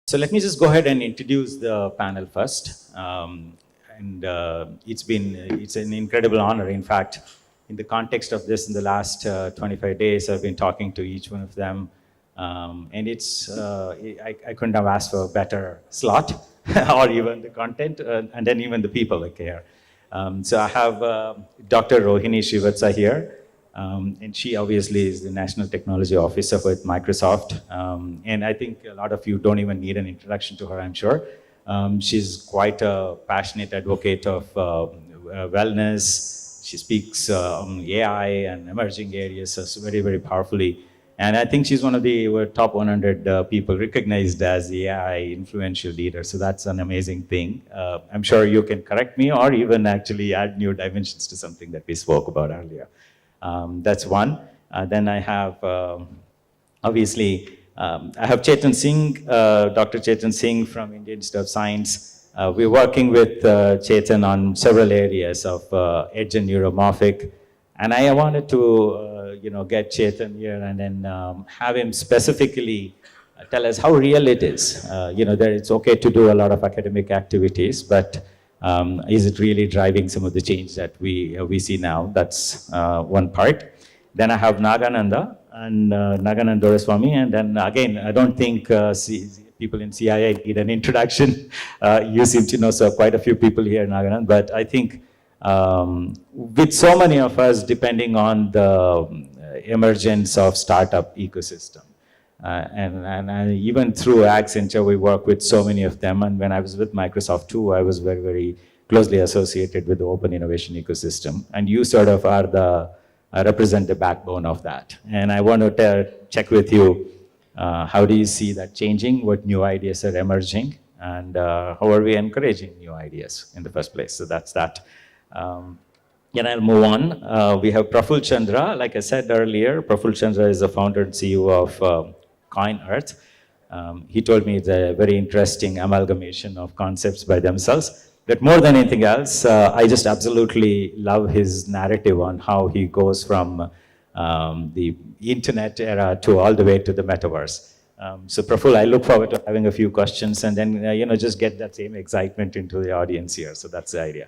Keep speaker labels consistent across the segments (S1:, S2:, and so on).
S1: So let me just go ahead and introduce the panel first. It's an incredible honor. In fact, in the context of this, in the last 25 days, I've been talking to each one of them. I couldn't have asked for a better slot or even the content and then even the people like here. So I have Dr. Rohini Srivatsa here. And she obviously is the National Technology Officer with Microsoft. And I think a lot of you don't even need an introduction to her, I'm sure. She's quite a passionate advocate of wellness. She speaks on AI and emerging areas very, very powerfully. And I think she's one of the top 100 people recognized as the AI influential leader. So that's an amazing thing. I'm sure you can correct me or even actually add new dimensions to something that we spoke about earlier. That's one. Then I have, obviously, I have Chetan Singh, Dr. Chetan Singh from Indian Institute of Science. We're working with Chetan on several areas of edge and neuromorphic. And I wanted to, get Chetan here and then have him specifically tell us how real it is. That it's okay to do a lot of academic activities, but is it really driving some of the change that we see now? That's one part. Then I have Nagananda and Nagananda Doraiswamy, and then again, I don't think people in CII need an introduction. You seem to know quite a few people here, Nagananda, but I think with so many of us depending on the emergence of startup ecosystem, and even through Accenture, we work with so many of them. And when I was with Microsoft too, I was very, very closely associated with the open innovation ecosystem. And you sort of are represent the backbone of that. And I want to check with you, how do you see that changing? What new ideas are emerging? And how are we encouraging new ideas in the first place? So that's that. Then I'll move on. We have Praful Chandra. Like I said earlier, Praful Chandra is the founder and CEO of Coin Earth. He told me it's a very interesting amalgamation of concepts by themselves. But more than anything else, I just absolutely love his narrative on how he goes from the internet era to all the way to the metaverse. So Praful, I look forward to having a few questions and then just get that same excitement into the audience here. So that's the idea.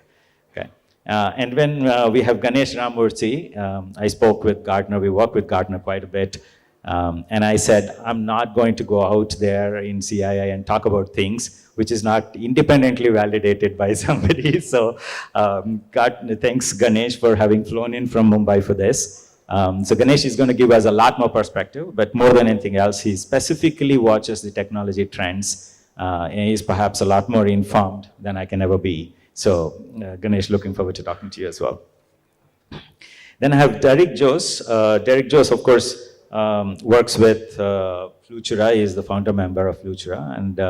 S1: Okay. And when we have Ganesh Ramurthy, I spoke with Gartner. We work with Gartner quite a bit. And I said, I'm not going to go out there in CII and talk about things which is not independently validated by somebody. So thanks, Ganesh, for having flown in from Mumbai for this. So Ganesh is going to give us a lot more perspective, but more than anything else, he specifically watches the technology trends, and he's perhaps a lot more informed than I can ever be. So Ganesh, looking forward to talking to you as well. Then I have Derek Jose. Derek Jose, of course, works with Flutura. He is the founder member of Flutura. And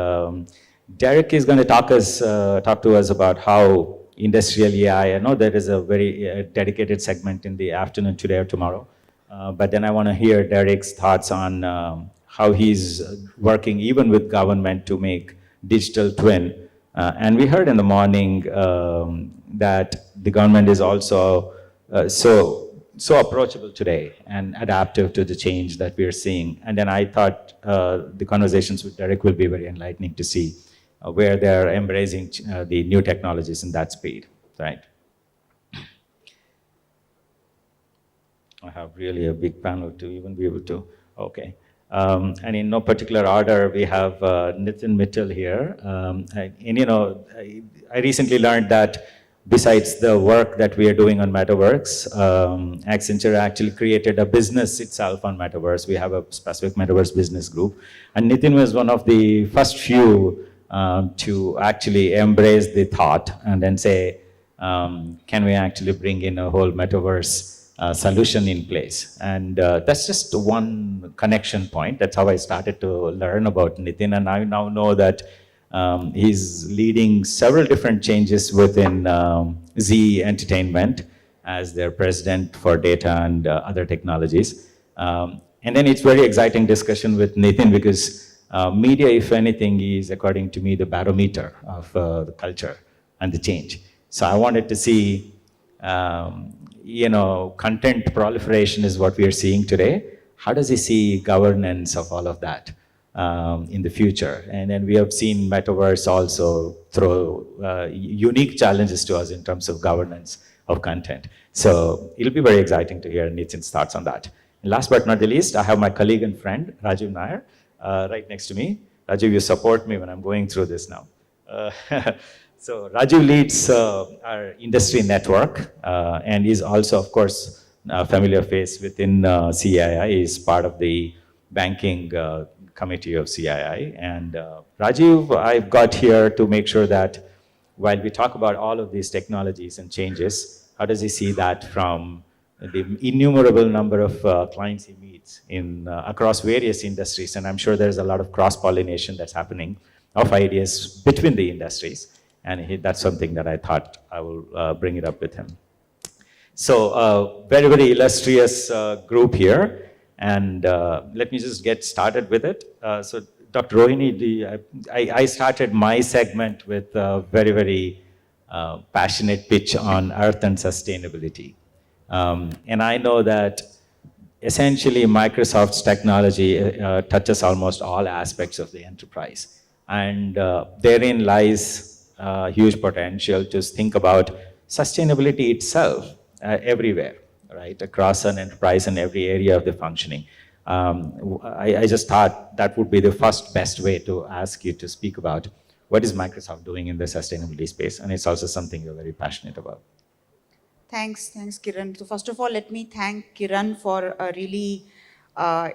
S1: Derek is going to talk to us about how industrial AI, I know there is a very dedicated segment in the afternoon today or tomorrow. But then I want to hear Derek's thoughts on how he's working even with government to make digital twin. And we heard in the morning that the government is also so approachable today and adaptive to the change that we're seeing. And then I thought the conversations with Derek will be very enlightening to see where they're embracing the new technologies in that speed, right? I have really a big panel to even be able to, okay. And in no particular order, we have Nitin Mittal here. I recently learned that besides the work that we are doing on Metaverse, Accenture actually created a business itself on Metaverse. We have a specific Metaverse business group. And Nitin was one of the first few to actually embrace the thought and then say, can we actually bring in a whole Metaverse solution in place? And that's just one connection point. That's how I started to learn about Nitin. And I now know that he's leading several different changes within Z Entertainment as their president for data and other technologies. And then it's very exciting discussion with Nitin because media, if anything, is, according to me, the barometer of the culture and the change. So I wanted to see, content proliferation is what we are seeing today. How does he see governance of all of that? in the future. And then we have seen metaverse also throw unique challenges to us in terms of governance of content. So it'll be very exciting to hear Nitin's thoughts on that. And last but not the least, I have my colleague and friend, Rajiv Nair, right next to me. Rajiv, you support me when I'm going through this now. So Rajiv leads our industry network and is also, of course, a familiar face within CII. He's part of the banking committee of CII. And Rajiv, I've got here to make sure that while we talk about all of these technologies and changes, how does he see that from the innumerable number of clients he meets in across various industries? And I'm sure there's a lot of cross-pollination that's happening of ideas between the industries. And that's something that I thought I will bring it up with him. So very, very illustrious group here. And let me just get started with it. So Dr. Rohini, I started my segment with a very, very passionate pitch on earth and sustainability. And I know that essentially Microsoft's technology touches almost all aspects of the enterprise. And therein lies huge potential to think about sustainability itself everywhere, right, across an enterprise and every area of the functioning. I just thought that would be the first best way to ask you to speak about what is Microsoft doing in the sustainability space, and it's also something you're very passionate about.
S2: Thanks, Kiran. So first of all, let me thank Kiran for a really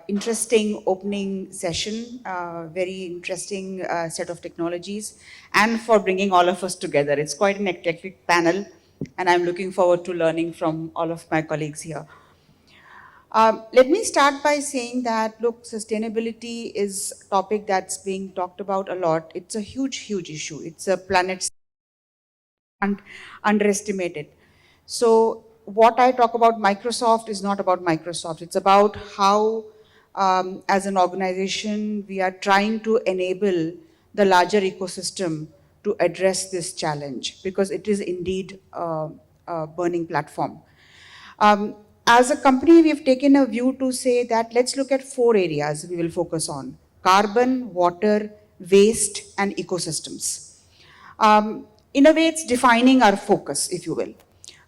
S2: interesting opening session, very interesting set of technologies, and for bringing all of us together. It's quite an eclectic panel, and I'm looking forward to learning from all of my colleagues here. Let me start by saying that, look, sustainability is a topic that's being talked about a lot. It's a huge, huge issue. It's a planet and underestimated. So what I talk about Microsoft is not about Microsoft. It's about how, as an organization, we are trying to enable the larger ecosystem to address this challenge, because it is indeed a burning platform. As a company, we've taken a view to say that let's look at 4 areas we will focus on: carbon, water, waste, and ecosystems. In a way, it's defining our focus, if you will.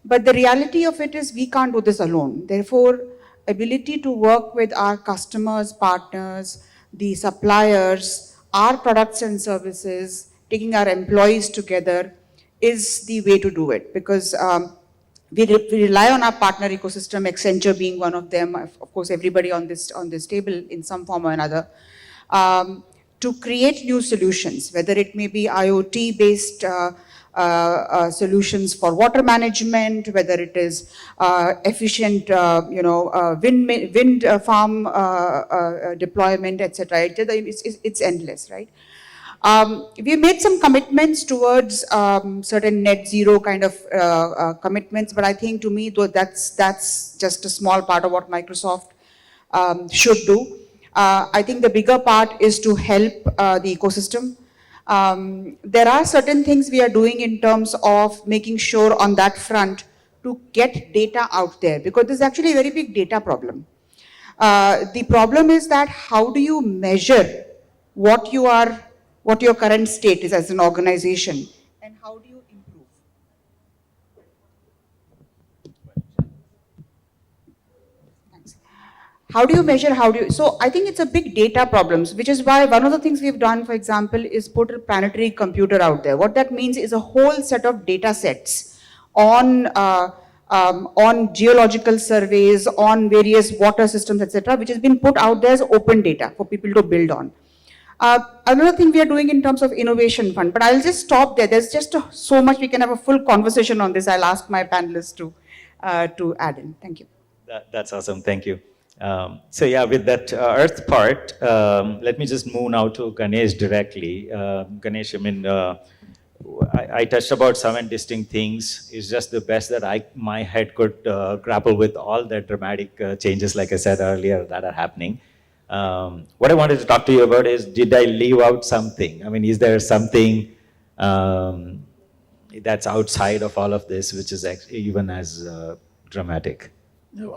S2: But the reality of it is we can't do this alone. Therefore, ability to work with our customers, partners, the suppliers, our products and services, taking our employees together is the way to do it, because we rely on our partner ecosystem, Accenture being one of them, of course everybody on this table in some form or another, to create new solutions, whether it may be IoT-based solutions for water management, whether it is efficient, wind farm deployment, etc. It's endless, right? We made some commitments towards certain net zero kind of commitments, but I think to me, though, that's just a small part of what Microsoft should do. I think the bigger part is to help the ecosystem. There are certain things we are doing in terms of making sure on that front to get data out there, because there's actually a very big data problem. The problem is that how do you measure what your current state is as an organization, and how do you improve? Thanks. How do you measure, so I think it's a big data problem, which is why one of the things we've done, for example, is put a planetary computer out there. What that means is a whole set of data sets on geological surveys, on various water systems, etc., which has been put out there as open data for people to build on. Another thing we are doing in terms of innovation fund, but I'll just stop there. There's just so much, we can have a full conversation on this. I'll ask my panelists to add in. Thank you.
S1: That's awesome, thank you. So yeah, with that earth part, let me just move now to Ganesh directly. Ganesh, I mean, I touched about 7 distinct things. It's just the best that my head could grapple with all the dramatic changes, like I said earlier, that are happening. What I wanted to talk to you about is, did I leave out something? I mean, is there something that's outside of all of this, which is even as dramatic?
S3: No,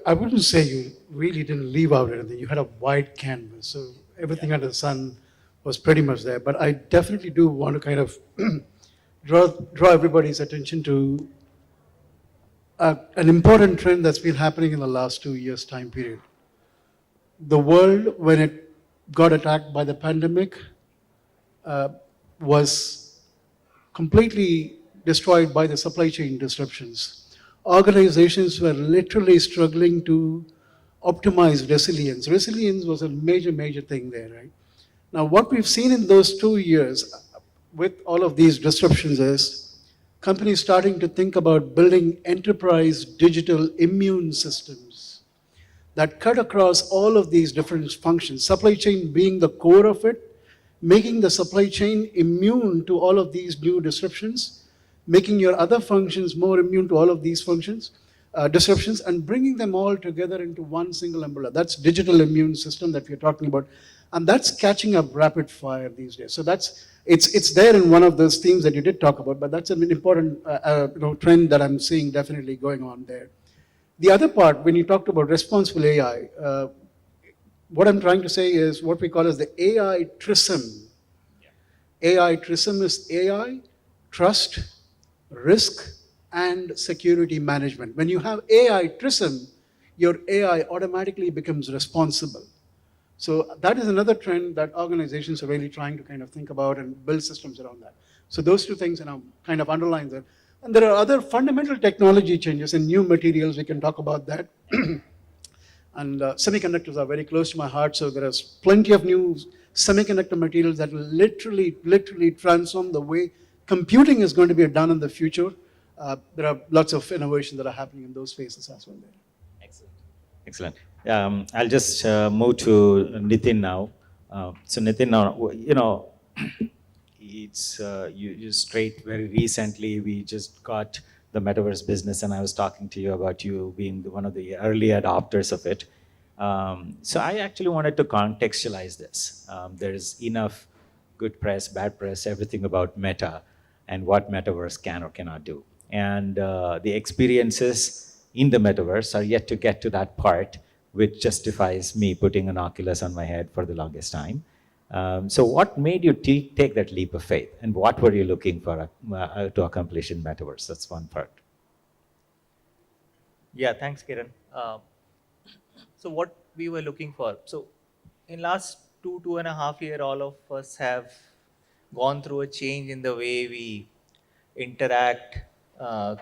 S3: I wouldn't say you really didn't leave out anything. You had a wide canvas. So everything under the sun was pretty much there. But I definitely do want to kind of draw everybody's attention to an important trend that's been happening in the last 2 years time period. The world, when it got attacked by the pandemic, was completely destroyed by the supply chain disruptions. Organizations were literally struggling to optimize resilience. Resilience was a major thing there, right? Now, what we've seen in those 2 years with all of these disruptions is companies starting to think about building enterprise digital immune systems that cut across all of these different functions, supply chain being the core of it, making the supply chain immune to all of these new disruptions, making your other functions more immune to all of these functions, disruptions, and bringing them all together into one single umbrella. That's digital immune system that we're talking about. And that's catching up rapid fire these days. So it's there in one of those themes that you did talk about, but that's an important trend that I'm seeing definitely going on there. The other part, when you talked about responsible AI, what I'm trying to say is what we call as the AI trism. AI trism is AI, trust, risk, and security management. When you have AI trism, your AI automatically becomes responsible. So that is another trend that organizations are really trying to kind of think about and build systems around that. So those two things kind of underline that. And there are other fundamental technology changes in new materials. We can talk about that. And semiconductors are very close to my heart, so there is plenty of new semiconductor materials that will literally transform the way computing is going to be done in the future. There are lots of innovations that are happening in those spaces as well.
S1: Excellent. Excellent. I'll just move to Nitin now. So Nitin, it's you straight very recently. We just got the metaverse business, and I was talking to you about you being one of the early adopters of it. So I actually wanted to contextualize this. There's enough good press, bad press, everything about Meta and what metaverse can or cannot do. And the experiences in the metaverse are yet to get to that part which justifies me putting an Oculus on my head for the longest time. So what made you take that leap of faith, and what were you looking for to accomplish in metaverse? That's one part.
S4: Yeah, thanks, Kiran. So what we were looking for. So in last 2.5 years, all of us have gone through a change in the way we interact,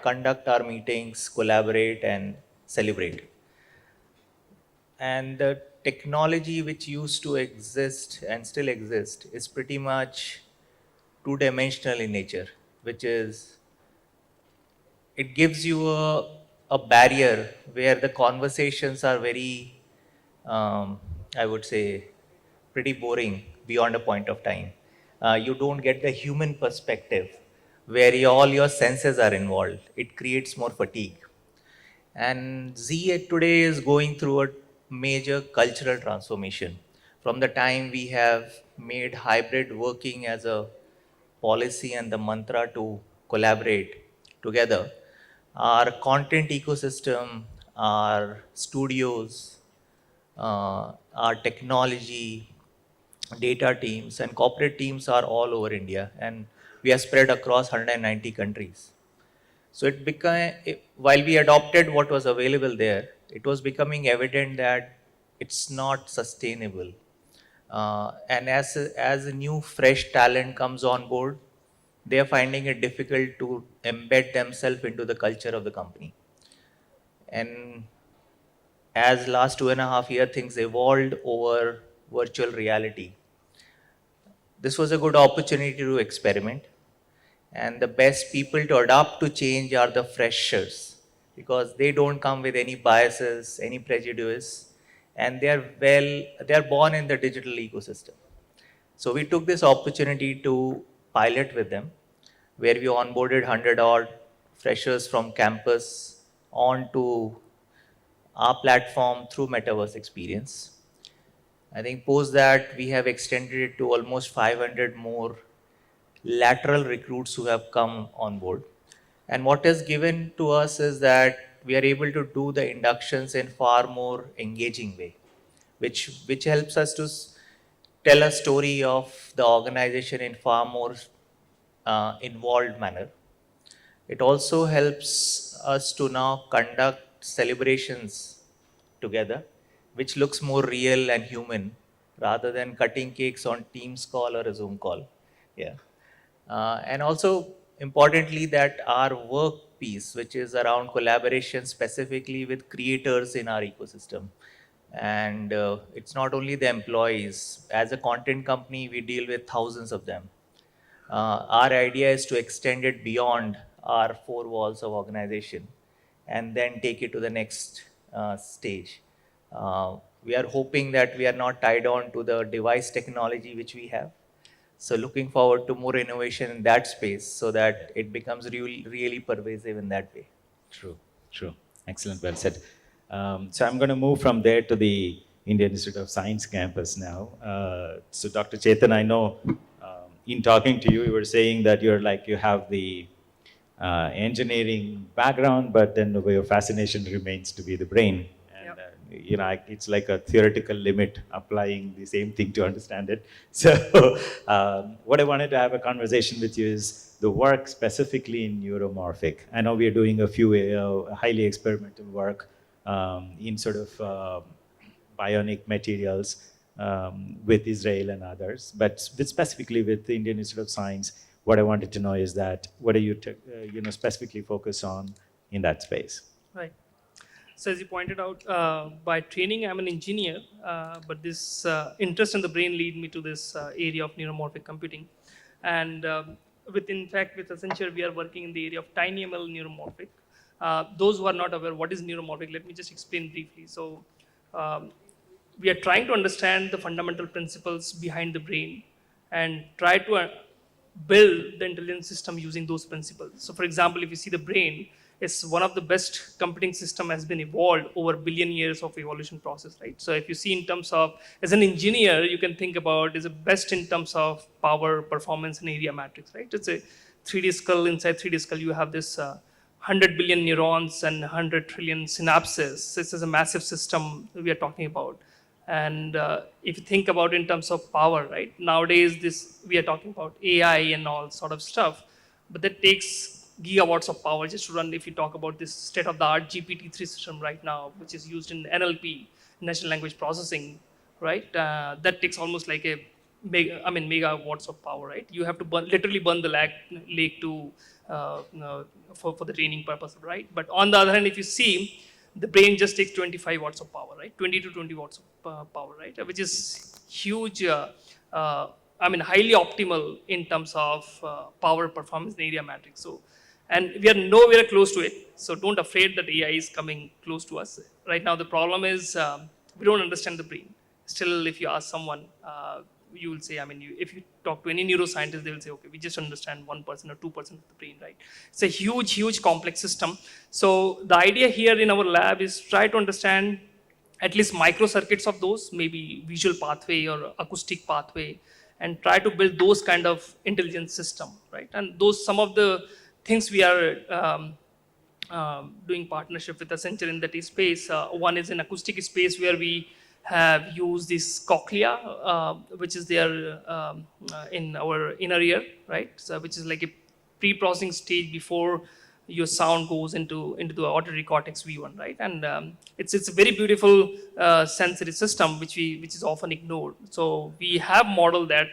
S4: conduct our meetings, collaborate, and celebrate. And the technology which used to exist and still exist is pretty much two-dimensional in nature, which is it gives you a barrier where the conversations are very, I would say, pretty boring beyond a point of time. You don't get the human perspective where all your senses are involved. It creates more fatigue. And Z today is going through a major cultural transformation. From the time we have made hybrid working as a policy and the mantra to collaborate together, our content ecosystem, our studios, our technology, data teams, and corporate teams are all over India, and we are spread across 190 countries. So it became, while we adopted what was available there, it was becoming evident that it's not sustainable. And as a new fresh talent comes on board, they are finding it difficult to embed themselves into the culture of the company. And as last 2.5 years, things evolved over virtual reality. This was a good opportunity to experiment. And the best people to adapt to change are the freshers, because they don't come with any biases, any prejudice, and they are born in the digital ecosystem. So we took this opportunity to pilot with them, where we onboarded 100 odd freshers from campus onto our platform through Metaverse Experience. I think post that we have extended it to almost 500 more lateral recruits who have come on board. And what is given to us is that we are able to do the inductions in far more engaging way, which helps us to tell a story of the organization in far more involved manner. It also helps us to now conduct celebrations together, which looks more real and human rather than cutting cakes on Teams call or a Zoom call. Yeah. And also importantly that our work piece, which is around collaboration specifically with creators in our ecosystem. And it's not only the employees. As a content company, we deal with thousands of them. Our idea is to extend it beyond our four walls of organization and then take it to the next stage. We are hoping that we are not tied on to the device technology which we have. So looking forward to more innovation in that space so that it becomes really pervasive in that way.
S1: True, true. Excellent, well said. So I'm going to move from there to the Indian Institute of Science campus now. So Dr. Chetan, I know in talking to you, you were saying that you have the engineering background, but then your fascination remains to be the brain. And it's like a theoretical limit, applying the same thing to understand it. So what I wanted to have a conversation with you is the work specifically in neuromorphic. I know we are doing a few highly experimental work in sort of bionic materials with Israel and others, but specifically with the Indian Institute of Science, what I wanted to know is that what are you specifically focused on in that space?
S5: Right. So as you pointed out, by training, I'm an engineer, but this interest in the brain lead me to this area of neuromorphic computing. And in fact, with Accenture, we are working in the area of tiny ML neuromorphic. Those who are not aware what is neuromorphic, let me just explain briefly. So we are trying to understand the fundamental principles behind the brain and try to build the intelligence system using those principles. So for example, if you see the brain, it's one of the best computing system has been evolved over a billion years of evolution process, right? So if you see in terms of, as an engineer, you can think about is the best in terms of power, performance, and area matrix, right? It's a 3D skull. Inside 3D skull, you have this 100 billion neurons and 100 trillion synapses. This is a massive system we are talking about. And if you think about in terms of power, right? Nowadays, we are talking about AI and all sort of stuff, but that takes gigawatts of power just to run. If you talk about this state-of-the-art GPT-3 system right now, which is used in NLP, natural language processing, right? That takes almost like a megawatts of power, right? You have to literally burn the lake to for the training purpose, right? But on the other hand, if you see, the brain just takes 25 watts of power, right? 20 to 20 watts of power, right? Which is huge, highly optimal in terms of power, performance, and area matrix. So, and we are nowhere close to it. So don't afraid that AI is coming close to us. Right now, the problem is we don't understand the brain. Still, if you ask someone, you will say, if you talk to any neuroscientist, they will say, okay, we just understand 1% or 2% of the brain, right? It's a huge, huge complex system. So the idea here in our lab is try to understand at least microcircuits of those, maybe visual pathway or acoustic pathway, and try to build those kind of intelligence system, right? And those, some of the things we are doing partnership with Accenture in that space. One is in acoustic space where we have used this cochlea, which is there in our inner ear, right? So, which is like a pre-processing stage before your sound goes into the auditory cortex V1, right? And it's a very beautiful sensory system which is often ignored. So we have modeled that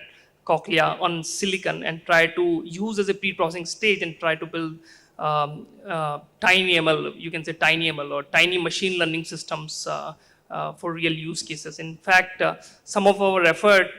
S5: cochlea on silicon and try to use as a pre-processing stage and try to build tiny ML, you can say tiny ML or tiny machine learning systems for real use cases. In fact, some of our effort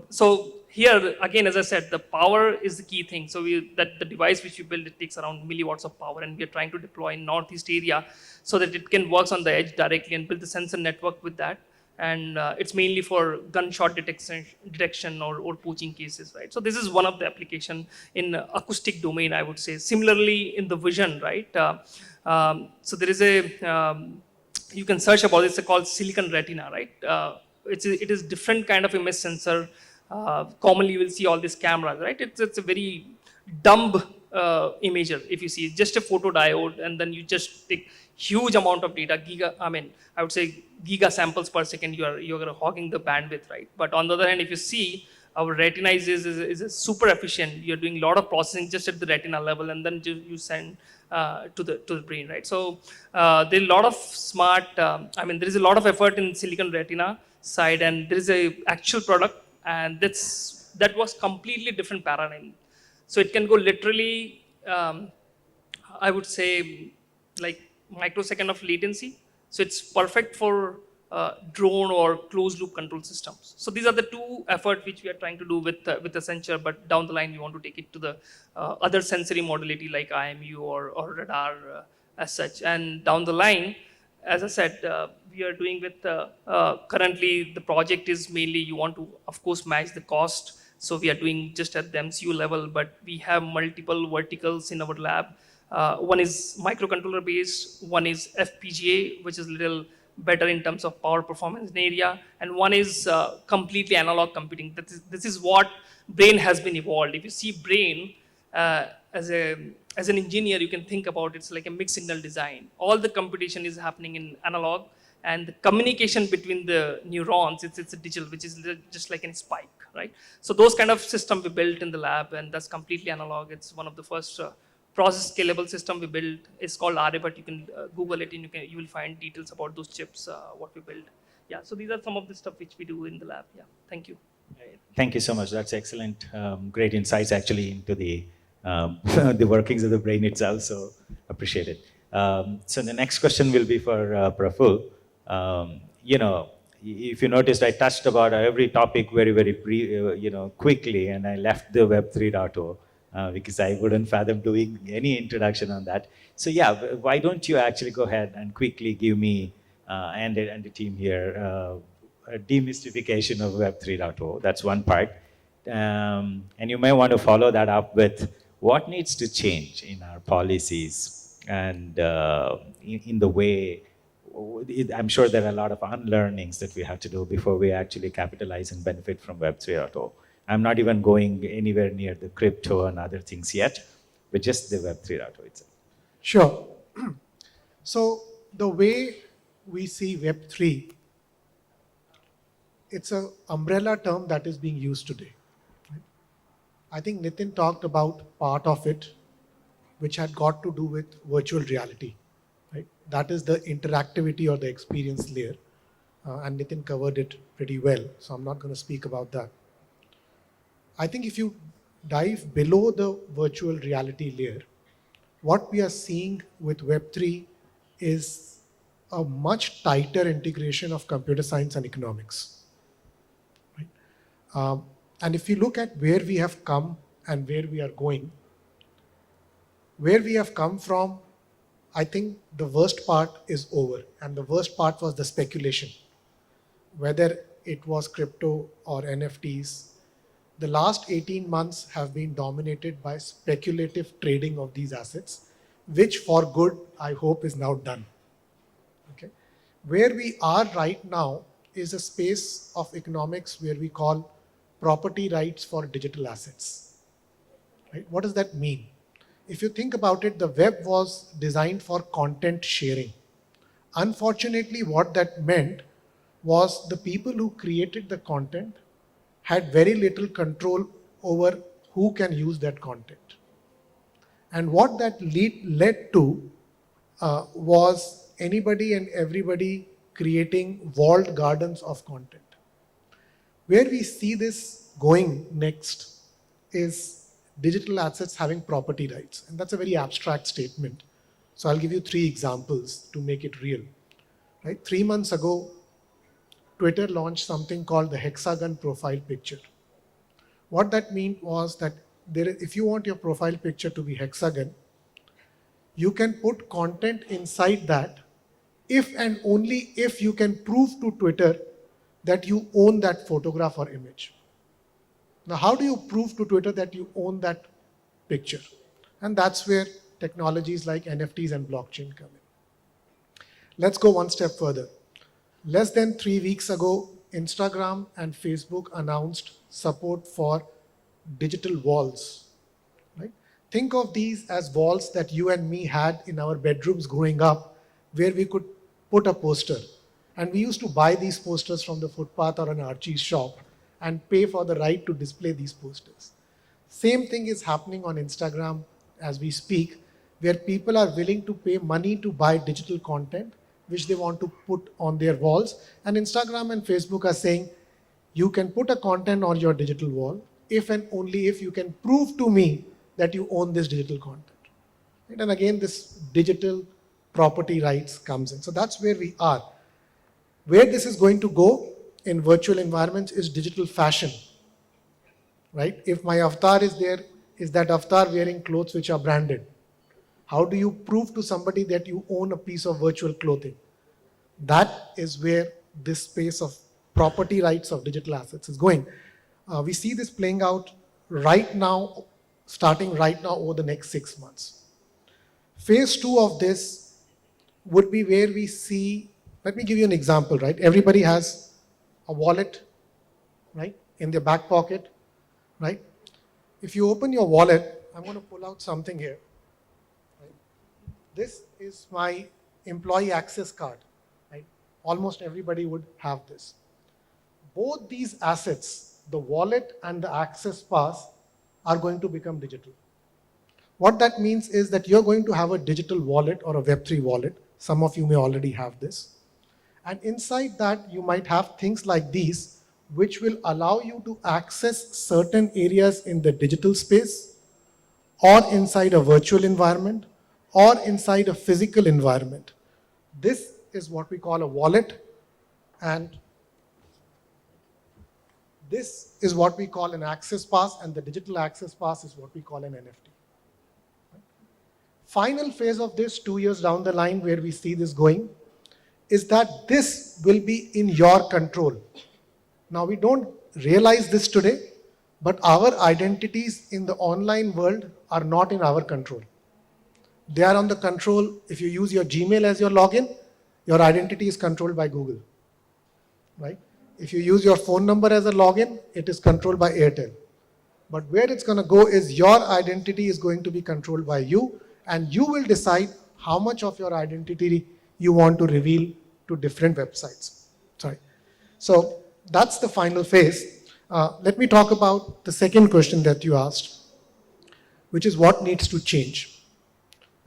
S5: so here again, as I said, the power is the key thing. So that the device which we build, it takes around milliwatts of power, and we are trying to deploy in Northeast area so that it can work on the edge directly and build the sensor network with that. And it's mainly for gunshot detection or poaching cases, right? So this is one of the application in acoustic domain, I would say. Similarly, in the vision, right? So there is a you can search about it. It's called silicon retina, right? It is different kind of image sensor. Commonly, you will see all these cameras, right? It's a very dumb imager. If you see just a photodiode, and then you just take huge amount of data, I would say giga samples per second, you're hogging the bandwidth, right? But on the other hand, if you see, our retina is super efficient. You're doing a lot of processing just at the retina level, and then you send to the brain, right? So there are a lot of smart. There is a lot of effort in silicon retina side, and there is a actual product, and that was completely different paradigm. So it can go literally, I would say, like microsecond of latency. So it's perfect for drone or closed loop control systems. So these are the two efforts which we are trying to do with the sensor, but down the line we want to take it to the other sensory modality like IMU or radar as such. And down the line, as I said, we are doing with currently the project is mainly you want to of course match the cost. So we are doing just at the MCU level, but we have multiple verticals in our lab. One is microcontroller based, one is FPGA, which is little better in terms of power performance in area, and one is completely analog computing. This is what brain has been evolved. If you see brain as an engineer, you can think about it's like a mixed signal design. All the computation is happening in analog, and the communication between the neurons, it's a digital, which is just like a spike, right? So those kind of system we built in the lab, and that's completely analog. It's one of the first process scalable system we built. It's called RA, but you can Google it and you will find details about those chips, what we built. Yeah, so these are some of the stuff which we do in the lab. Yeah, thank you.
S1: Thank you so much. That's excellent. Great insights actually into the the workings of the brain itself. So appreciate it. So the next question will be for Praful. If you noticed, I touched about every topic very quickly, and I left the Web 3.0 because I wouldn't fathom doing any introduction on that. So yeah, why don't you actually go ahead and quickly give me and the team here a demystification of Web 3.0. That's one part. And you may want to follow that up with what needs to change in our policies and in the way. I'm sure there are a lot of unlearnings that we have to do before we actually capitalize and benefit from Web 3.0. I'm not even going anywhere near the crypto and other things yet, but just the Web 3.0 itself.
S6: Sure. So the way we see Web 3, it's an umbrella term that is being used today. I think Nitin talked about part of it, which had got to do with virtual reality. Right? That is the interactivity or the experience layer. And Nitin covered it pretty well, so I'm not going to speak about that. I think if you dive below the virtual reality layer, what we are seeing with Web3 is a much tighter integration of computer science and economics. Right? And if you look at where we have come and where we are going, where we have come from, I think the worst part is over, and the worst part was the speculation. Whether it was crypto or NFTs, the last 18 months have been dominated by speculative trading of these assets, which for good, I hope, is now done. Okay? Where we are right now is a space of economics where we call property rights for digital assets. Right? What does that mean? If you think about it, the web was designed for content sharing. Unfortunately, what that meant was the people who created the content had very little control over who can use that content. And what that led to was anybody and everybody creating walled gardens of content. Where we see this going next is digital assets having property rights. And that's a very abstract statement. So I'll give you 3 examples to make it real. Right? 3 months ago, Twitter launched something called the hexagon profile picture. What that meant was that if you want your profile picture to be hexagon, you can put content inside that if and only if you can prove to Twitter that you own that photograph or image. Now, how do you prove to Twitter that you own that picture? And that's where technologies like NFTs and blockchain come in. Let's go one step further. Less than 3 weeks ago, Instagram and Facebook announced support for digital walls. Right? Think of these as walls that you and me had in our bedrooms growing up, where we could put a poster. And we used to buy these posters from the footpath or an Archie's shop and pay for the right to display these posters. Same thing is happening on Instagram as we speak, where people are willing to pay money to buy digital content, which they want to put on their walls. And Instagram and Facebook are saying, you can put a content on your digital wall if and only if you can prove to me that you own this digital content. Right? And again, this digital property rights comes in. So that's where we are. Where this is going to go in virtual environments is digital fashion. Right? If my avatar is there, is that avatar wearing clothes which are branded? How do you prove to somebody that you own a piece of virtual clothing? That is where this space of property rights of digital assets is going. We see this playing out right now, starting right now over the next 6 months. Phase 2 of this would be where we see, let me give you an example, right? Everybody has a wallet, right, in their back pocket, right? If you open your wallet, I'm going to pull out something here. Right? This is my employee access card, right? Almost everybody would have this. Both these assets, the wallet and the access pass, are going to become digital. What that means is that you're going to have a digital wallet or a Web3 wallet. Some of you may already have this. And inside that, you might have things like these, which will allow you to access certain areas in the digital space, or inside a virtual environment, or inside a physical environment. This is what we call a wallet, and this is what we call an access pass, and the digital access pass is what we call an NFT. Final phase of this, 2 years down the line, where we see this going, is that this will be in your control. Now, we don't realize this today, but our identities in the online world are not in our control. They are on the control. If you use your Gmail as your login, your identity is controlled by Google, right? If you use your phone number as a login, it is controlled by Airtel. But where it's going to go is your identity is going to be controlled by you, and you will decide how much of your identity you want to reveal to different websites. Sorry. So that's the final phase. Let me talk about the second question that you asked, which is what needs to change.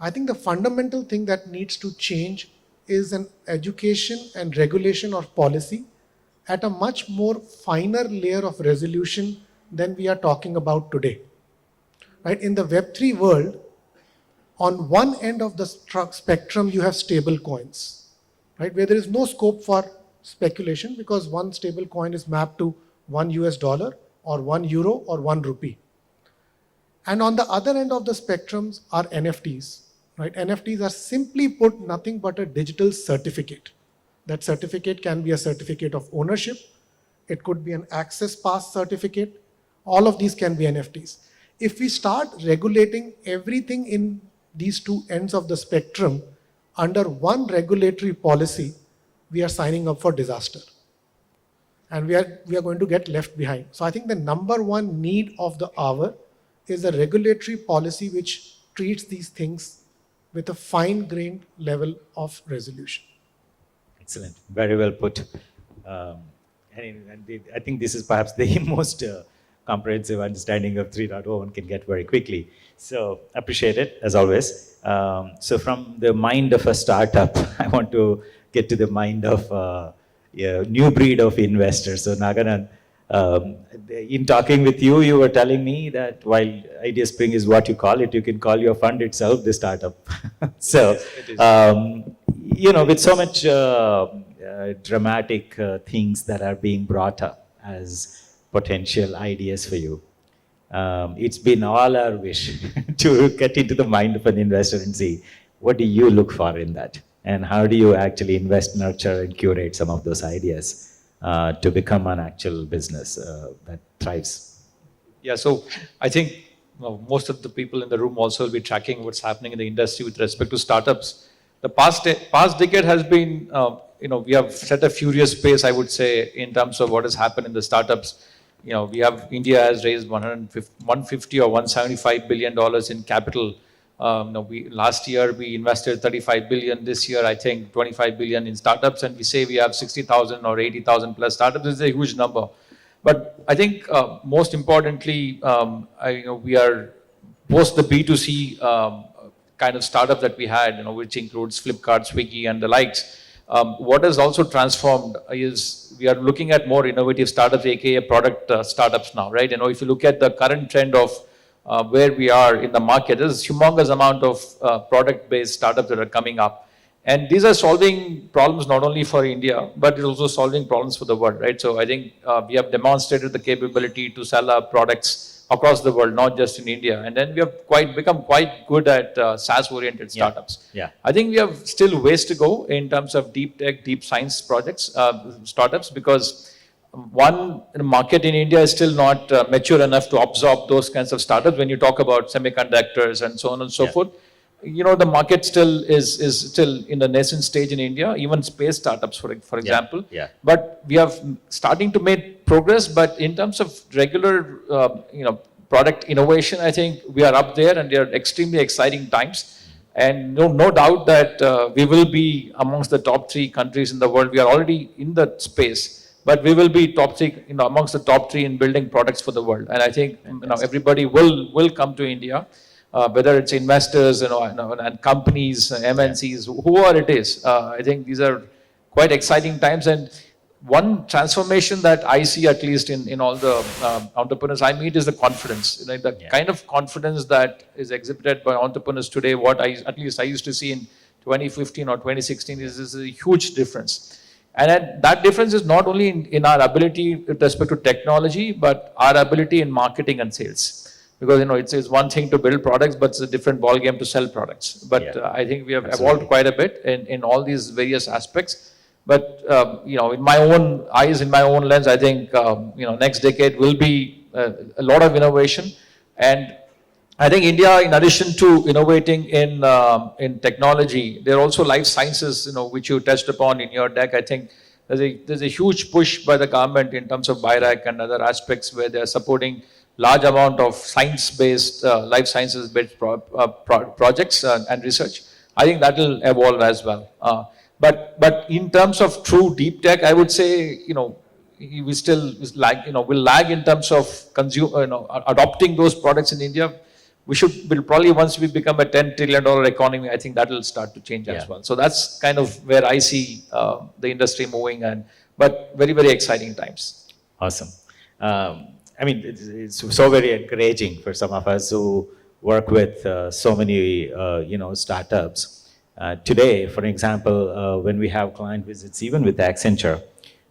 S6: I think the fundamental thing that needs to change is an education and regulation or policy at a much more finer layer of resolution than we are talking about today. Right? In the Web3 world, on one end of the spectrum, you have stable coins, right? Where there is no scope for speculation because one stable coin is mapped to $1 or €1 or ₹1. And on the other end of the spectrums are NFTs, right? NFTs are simply put nothing but a digital certificate. That certificate can be a certificate of ownership. It could be an access pass certificate. All of these can be NFTs. If we start regulating everything in these two ends of the spectrum under one regulatory policy, we are signing up for disaster. And we are going to get left behind. So I think the number one need of the hour is a regulatory policy which treats these things with a fine-grained level of resolution.
S1: Excellent. Very well put. I think this is perhaps the most comprehensive understanding of 3.0 one can get very quickly. So appreciate it, as always. So from the mind of a startup, I want to get to the mind of a new breed of investors. So Naganan, in talking with you, you were telling me that while Idea Spring is what you call it, you can call your fund itself the startup. So, with so much dramatic things that are being brought up as potential ideas for you, it's been all our wish to get into the mind of an investor and see what do you look for in that, and how do you actually invest, nurture, and curate some of those ideas to become an actual business that thrives.
S7: Yeah, so I think most of the people in the room also will be tracking what's happening in the industry with respect to startups. The past decade has been, we have set a furious pace, I would say, in terms of what has happened in the startups. we have India has raised 150 or 175 billion dollars in capital. Last year we invested 35 billion. This year I think 25 billion in startups, and we say we have 60,000 or 80,000 plus startups. This is a huge number. But I think most importantly, we are post the B2C kind of startup that we had, which includes Flipkart, Swiggy, and the likes. What has also transformed is we are looking at more innovative startups, aka product startups now, right? If you look at the current trend of where we are in the market, there's a humongous amount of product-based startups that are coming up. And these are solving problems not only for India, but it's also solving problems for the world, right? So I think we have demonstrated the capability to sell our products across the world, not just in India. And then we have become quite good at SaaS-oriented startups.
S1: Yeah.
S7: I think we have still ways to go in terms of deep tech, deep science projects, startups, because one, the market in India is still not mature enough to absorb those kinds of startups. When you talk about semiconductors and so on and so forth, the market still is still in the nascent stage in India, even space startups, for example.
S1: Yeah.
S7: But we are starting to make progress, but in terms of regular, product innovation, I think we are up there, and they are extremely exciting times. And no doubt that we will be amongst the top 3 countries in the world. We are already in that space, but we will be top 3, amongst the top 3 in building products for the world. And I think, everybody will come to India. Whether it's investors, and companies, MNCs, whoever it is. I think these are quite exciting times. And one transformation that I see, at least in all the entrepreneurs I meet, is the confidence. The kind of confidence that is exhibited by entrepreneurs today, what at least I used to see in 2015 or 2016, is a huge difference. And that difference is not only in our ability with respect to technology, but our ability in marketing and sales. Because it's one thing to build products, but it's a different ballgame to sell products. But I think we have evolved quite a bit in all these various aspects. But in my own eyes, in my own lens, I think next decade will be a lot of innovation. And I think India, in addition to innovating in technology, there are also life sciences, which you touched upon in your deck. I think there's a huge push by the government in terms of BIRAC and other aspects where they're supporting large amount of science-based, life sciences-based projects and research. I think that will evolve as well. But in terms of true deep tech, I would say, we still will lag in terms of adopting those products in India. We'll probably, once we become a $10 trillion economy, I think that will start to change as well. So that's kind of where I see the industry moving, but very, very exciting times.
S1: Awesome. It's so very encouraging for some of us who work with so many, startups. Today, for example, when we have client visits, even with Accenture,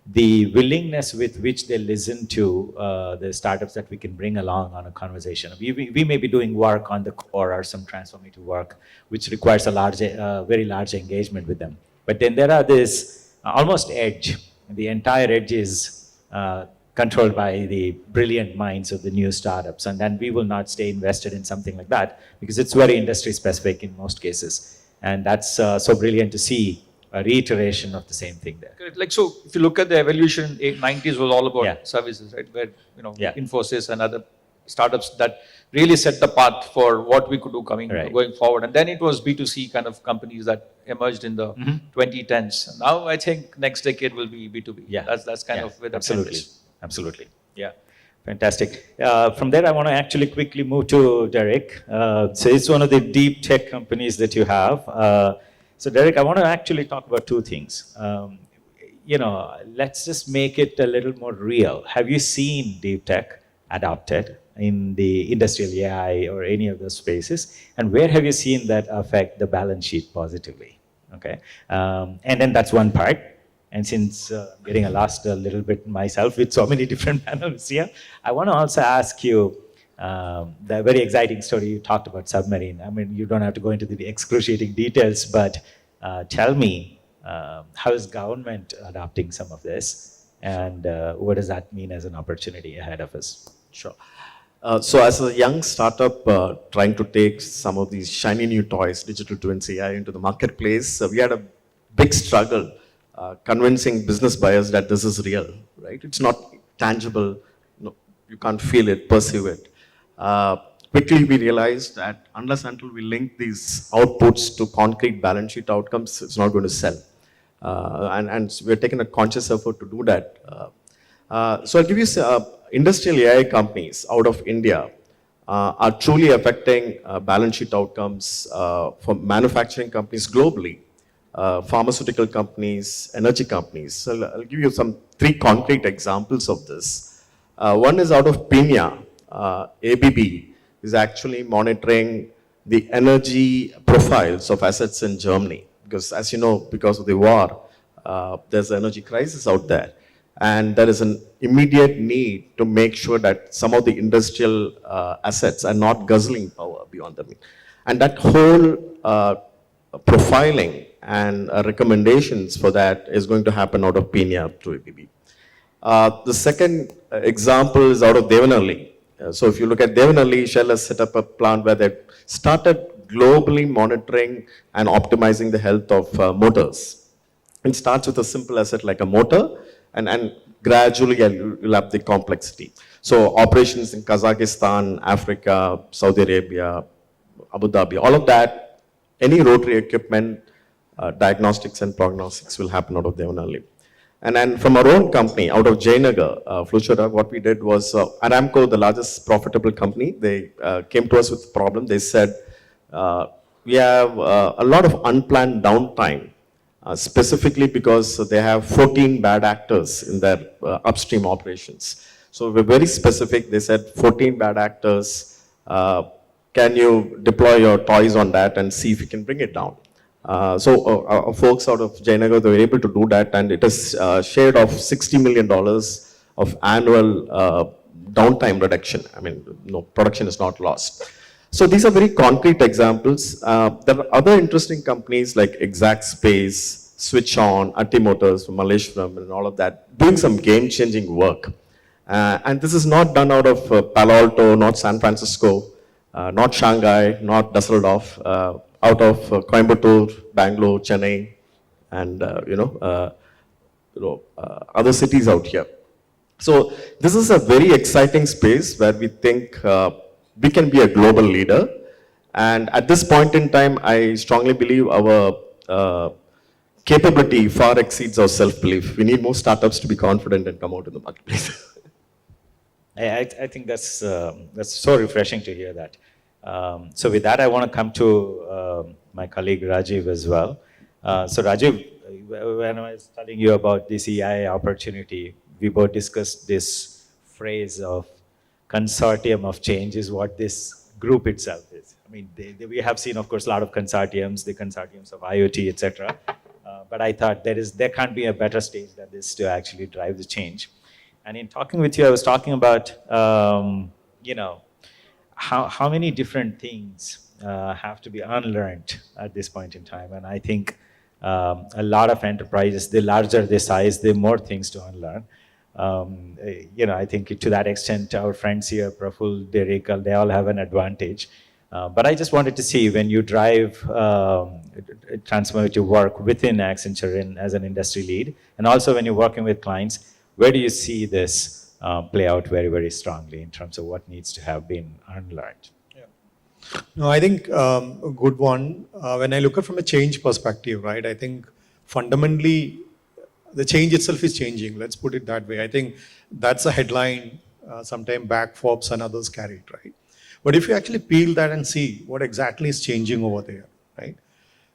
S1: the willingness with which they listen to the startups that we can bring along on a conversation. We may be doing work on the core or some transformative work, which requires a very large engagement with them. But then there are this almost edge. The entire edge is controlled by the brilliant minds of the new startups, and then we will not stay invested in something like that because it's very industry specific in most cases. And that's so brilliant to see a reiteration of the same thing there.
S7: Correct. So if you look at the evolution, 90s was all about services, right? Where Infosys and other startups that really set the path for what we could do going forward. And then it was B2C kind of companies that emerged in the 2010s. Now I think next decade will be B2B.
S1: Yeah.
S7: That's kind of where the trend is.
S1: Absolutely. Yeah. Fantastic. From there, I want to actually quickly move to Derek. So it's one of the deep tech companies that you have. So Derek, I want to actually talk about 2 things. Let's just make it a little more real. Have you seen deep tech adopted in the industrial AI or any of those spaces? And where have you seen that affect the balance sheet positively? Okay. And then that's one part. And since I'm getting lost a little bit myself with so many different panels here, I want to also ask you the very exciting story you talked about submarine. I mean, you don't have to go into the excruciating details, but tell me, how is government adopting some of this? And what does that mean as an opportunity ahead of us?
S8: Sure. So as a young startup trying to take some of these shiny new toys, digital twins, AI into the marketplace, we had a big struggle convincing business buyers that this is real, right? It's not tangible. you can't feel it, perceive it. Quickly we realized that unless until we link these outputs to concrete balance sheet outcomes, it's not going to sell. And we're taking a conscious effort to do that. So I'll give you industrial AI companies out of India are truly affecting balance sheet outcomes for manufacturing companies globally, pharmaceutical companies, energy companies. So I'll give you some 3 concrete examples of this. One is out of Pina. ABB is actually monitoring the energy profiles of assets in Germany. Because as you know, because of the war, there's an energy crisis out there. And there is an immediate need to make sure that some of the industrial assets are not guzzling power beyond the mean. And that whole profiling and recommendations for that is going to happen out of Pina to ABB. The second example is out of Devanagari. So if you look at Devanagari, Shell has set up a plant where they started globally monitoring and optimizing the health of motors. It starts with a simple asset like a motor, and gradually you'll have the complexity. So operations in Kazakhstan, Africa, Saudi Arabia, Abu Dhabi, all of that, any rotary equipment, diagnostics and prognostics will happen out of Devanagari. And then from our own company, out of Jayanagar, Fluchura, what we did was, Aramco, the largest profitable company, they came to us with a problem. They said, we have a lot of unplanned downtime, specifically because they have 14 bad actors in their upstream operations. So we're very specific. They said 14 bad actors, can you deploy your toys on that and see if you can bring it down? So folks out of Jayanagar, they were able to do that, and it is shared of $60 million of annual downtime reduction. I mean, no, production is not lost. So these are very concrete examples. There are other interesting companies like Exact Space, Switch On, Atti Motors from Malleshwaram and all of that, doing some game-changing work. And this is not done out of Palo Alto, not San Francisco, not Shanghai, not Dusseldorf, out of Coimbatore, Bangalore, Chennai, and other cities out here. So this is a very exciting space where we think we can be a global leader. And at this point in time, I strongly believe our capability far exceeds our self-belief. We need more startups to be confident and come out in the marketplace.
S1: I think that's so refreshing to hear that. So with that, I want to come to my colleague Rajiv as well. So Rajiv, when I was telling you about the CII opportunity, we both discussed this phrase of consortium of change is what this group itself is. I mean, we have seen, of course, a lot of consortiums, the consortiums of IoT, etc. But I thought there can't be a better stage than this to actually drive the change. And in talking with you, I was talking about, how many different things have to be unlearned at this point in time. And I think a lot of enterprises, the larger the size, the more things to unlearn. I think to that extent, our friends here, Praful, Derikal, they all have an advantage. But I just wanted to see when you drive transformative work within Accenture as an industry lead, and also when you're working with clients, where do you see this play out very, very strongly in terms of what needs to have been unlearned?
S6: Yeah. No, I think a good one. When I look at from a change perspective, right, I think fundamentally the change itself is changing. Let's put it that way. I think that's a headline sometime back Forbes and others carried, right? But if you actually peel that and see what exactly is changing over there, right?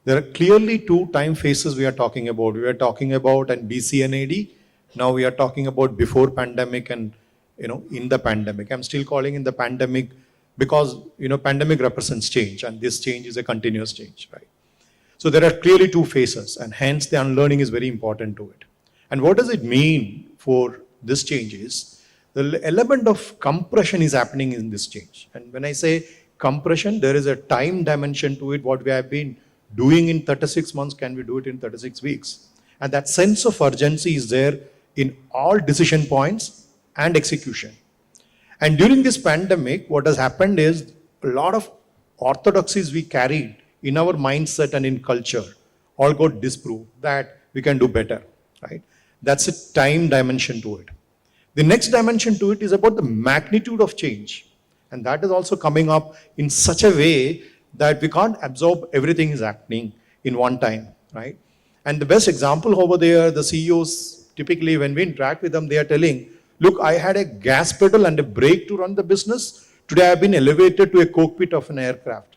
S6: There are clearly two time phases we are talking about. We are talking about an BC and AD. Now we are talking about before pandemic and, in the pandemic. I'm still calling in the pandemic because, pandemic represents change, and this change is a continuous change, right? So there are clearly two phases, and hence the unlearning is very important to it. And what does it mean for this change is, the element of compression is happening in this change. And when I say compression, there is a time dimension to it. What we have been doing in 36 months, can we do it in 36 weeks? And that sense of urgency is there in all decision points and execution. And during this pandemic, what has happened is a lot of orthodoxies we carried in our mindset and in culture all got disproved that we can do better, right? That's a time dimension to it.
S9: The next dimension to it is about the magnitude of change. And that is also coming up in such a way that we can't absorb everything is happening in one time, right? And the best example over there, the CEOs, typically when we interact with them, they are telling, look, I had a gas pedal and a brake to run the business. Today I've been elevated to a cockpit of an aircraft,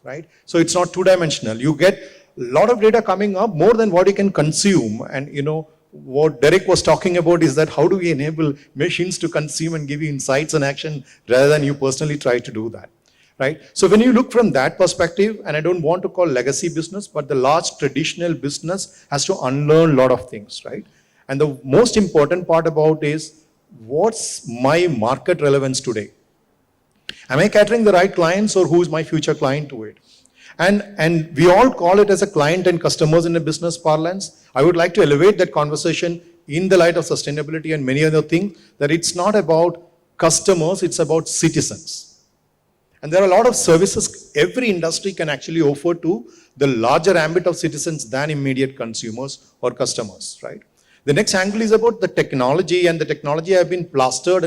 S9: right? So it's not two-dimensional. You get a lot of data coming up, more than what you can consume. And what Derek was talking about is that how do we enable machines to consume and give you insights and action rather than you personally try to do that, right? So when you look from that perspective, and I don't want to call legacy business, but the large traditional business has to unlearn a lot of things, right? And the most important part about is, what's my market relevance today? Am I catering the right clients, or who is my future client to it? And we all call it as a client and customers in a business parlance. I would like to elevate that conversation in the light of sustainability and many other things, that it's not about customers, it's about citizens. And there are a lot of services every industry can actually offer to the larger ambit of citizens than immediate consumers or customers, right? The next angle is about the technology, and the technology have been plastered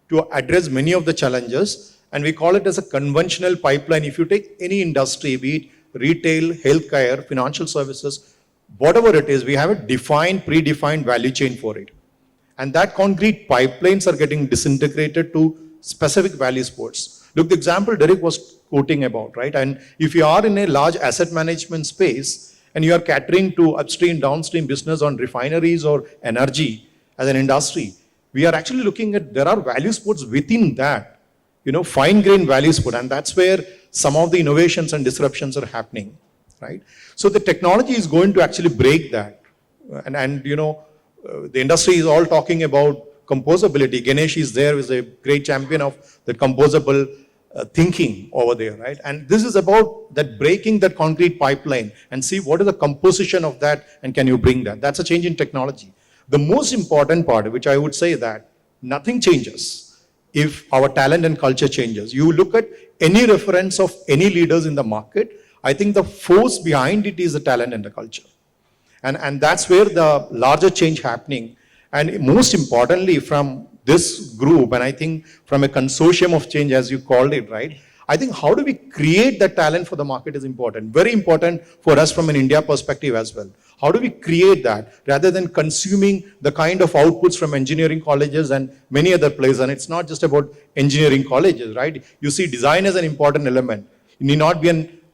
S9: to address many of the challenges. And we call it as a conventional pipeline. If you take any industry, be it retail, healthcare, financial services, whatever it is, we have a predefined value chain for it. And that concrete pipelines are getting disintegrated to specific value spots. Look, the example Derek was quoting about, right? And if you are in a large asset management space and you are catering to upstream, downstream business on refineries or energy as an industry, we are actually looking at, there are value spots within that, fine-grained value spot, and that's where some of the innovations and disruptions are happening, right? So the technology is going to actually break that. The industry is all talking about composability. Ganesh is there, is a great champion of the composable thinking over there, right? And this is about that breaking that concrete pipeline and see what is the composition of that and can you bring that. That's a change in technology. The most important part, which I would say that nothing changes if our talent and culture changes. You look at any reference of any leaders in the market, I think the force behind it is the talent and the culture. And that's where the larger change happening. And most importantly, from this group, and I think from a consortium of change, as you called it, right? I think how do we create that talent for the market is important. Very important for us from an India perspective as well. How do we create that rather than consuming the kind of outputs from engineering colleges and many other places? And it's not just about engineering colleges, right? You see design as an important element. You need not be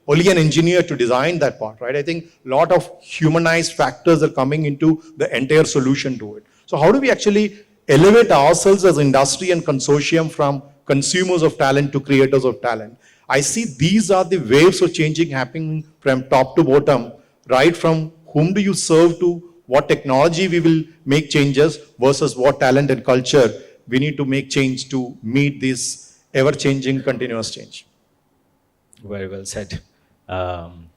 S9: only an engineer to design that part, right? I think a lot of humanized factors are coming into the entire solution to it. So how do we actually elevate ourselves as industry and consortium from consumers of talent to creators of talent? I see these are the waves of changing happening from top to bottom, right from whom do you serve to what technology we will make changes versus what talent and culture we need to make change to meet this ever-changing continuous change.
S1: Very well said.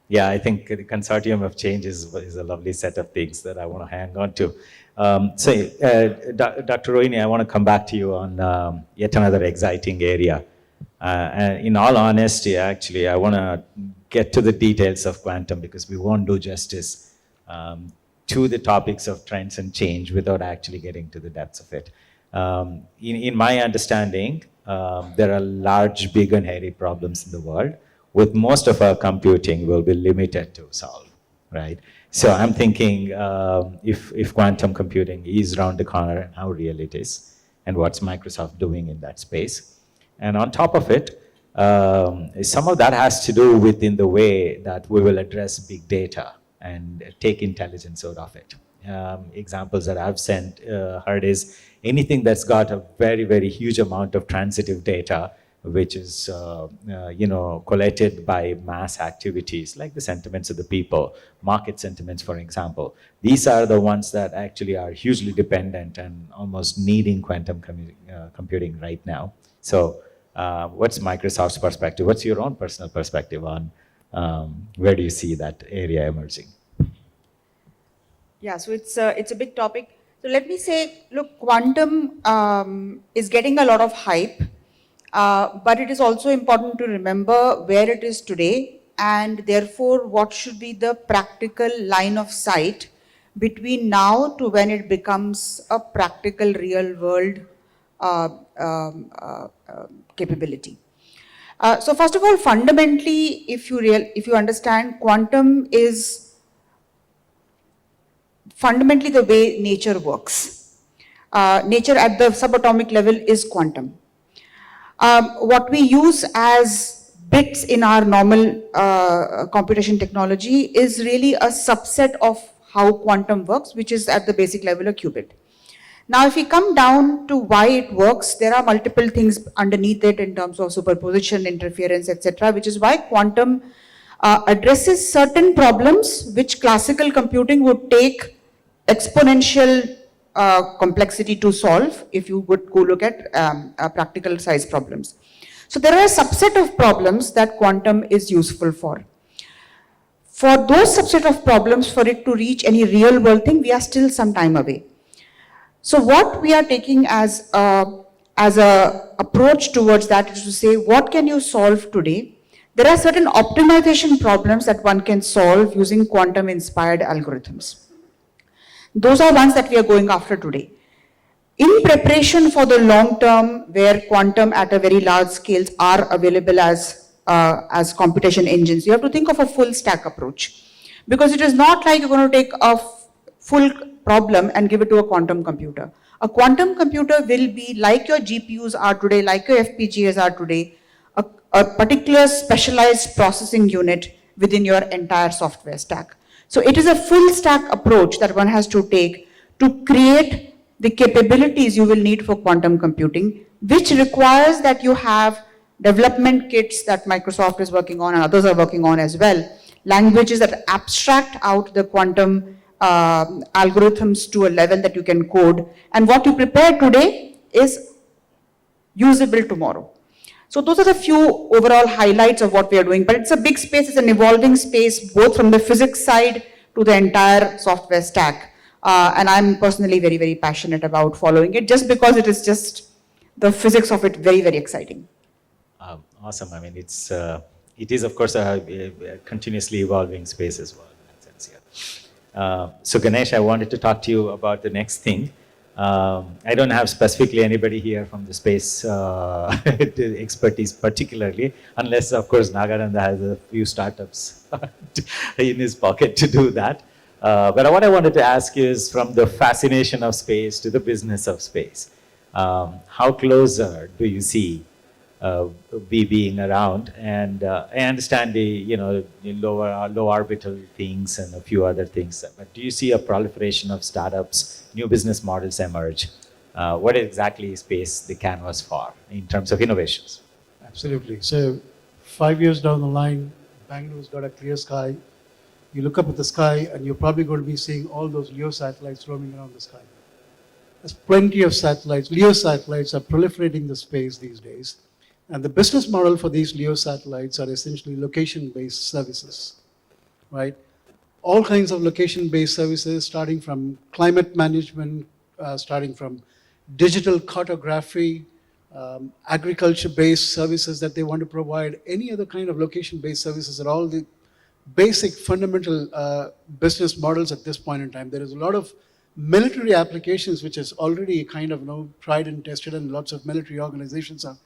S1: Yeah, I think the consortium of change is a lovely set of things that I want to hang on to. Dr. Rohini, I want to come back to you on yet another exciting area. And in all honesty, actually, I want to get to the details of quantum because we won't do justice to the topics of trends and change without actually getting to the depths of it. In my understanding, there are large, big and hairy problems in the world with most of our computing will be limited to solve, right? So I'm thinking if quantum computing is around the corner and how real it is and what's Microsoft doing in that space. And on top of it, some of that has to do within the way that we will address big data and take intelligence out of it. Examples that I've heard is anything that's got a very, very huge amount of transitive data, which is collated by mass activities like the sentiments of the people, market sentiments, for example. These are the ones that actually are hugely dependent and almost needing quantum computing right now. So what's Microsoft's perspective? What's your own personal perspective on where do you see that area emerging?
S2: Yeah, so it's a big topic. So let me say, look, quantum is getting a lot of hype, but it is also important to remember where it is today and therefore what should be the practical line of sight between now to when it becomes a practical real world uh, capability. So first of all, fundamentally, if you understand, quantum is fundamentally the way nature works. Nature at the subatomic level is quantum. What we use as bits in our normal computation technology is really a subset of how quantum works, which is at the basic level a qubit. Now, if we come down to why it works, there are multiple things underneath it in terms of superposition, interference, etc., which is why quantum addresses certain problems which classical computing would take exponential complexity to solve if you would go look at practical size problems. So there are a subset of problems that quantum is useful for. For those subset of problems, for it to reach any real world thing, we are still some time away. So what we are taking as a approach towards that is to say, what can you solve today? There are certain optimization problems that one can solve using quantum inspired algorithms. Those are ones that we are going after today. In preparation for the long term, where quantum at a very large scales are available as computation engines, you have to think of a full stack approach. Because it is not like you're going to take a full problem and give it to a quantum computer. A quantum computer will be like your GPUs are today, like your FPGAs are today, a particular specialized processing unit within your entire software stack. So it is a full stack approach that one has to take to create the capabilities you will need for quantum computing, which requires that you have development kits that Microsoft is working on and others are working on as well, languages that abstract out the quantum algorithms to a level that you can code, and what you prepare today is usable tomorrow. So those are the few overall highlights of what we are doing, but it's a big space, it's an evolving space, both from the physics side to the entire software stack. And I'm personally very, very passionate about following it, just because it is just the physics of it very, very exciting.
S1: Awesome. I mean, it is of course a continuously evolving space as well in that sense. Yeah. So Ganesh, I wanted to talk to you about the next thing. I don't have specifically anybody here from the space expertise particularly, unless of course Nagaranda has a few startups in his pocket to do that. But what I wanted to ask is, from the fascination of space to the business of space, how closer do you see we being around? And I understand the low orbital things and a few other things, but do you see a proliferation of startups, new business models emerge? What exactly is space the canvas for in terms of innovations?
S3: Absolutely. So 5 years down the line, Bangalore's got a clear sky. You look up at the sky and you're probably going to be seeing all those LEO satellites roaming around the sky. There's plenty of satellites. LEO satellites are proliferating the space these days. And the business model for these LEO satellites are essentially location-based services, right? All kinds of location-based services, starting from climate management, starting from digital cartography, agriculture-based services that they want to provide, any other kind of location-based services are all the basic fundamental business models at this point in time. There is a lot of military applications which is already kind of tried and tested, and lots of military organizations are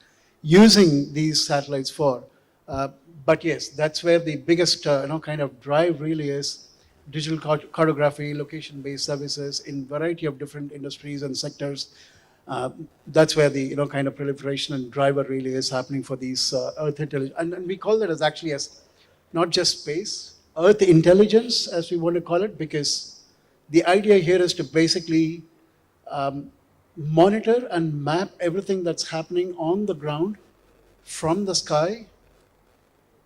S3: using these satellites for. But yes, that's where the biggest kind of drive really is: digital cartography, location-based services in variety of different industries and sectors. That's where the kind of proliferation and driver really is happening for these Earth intelligence. And we call that as actually as not just space, Earth intelligence, as we want to call it, because the idea here is to basically monitor and map everything that's happening on the ground from the sky,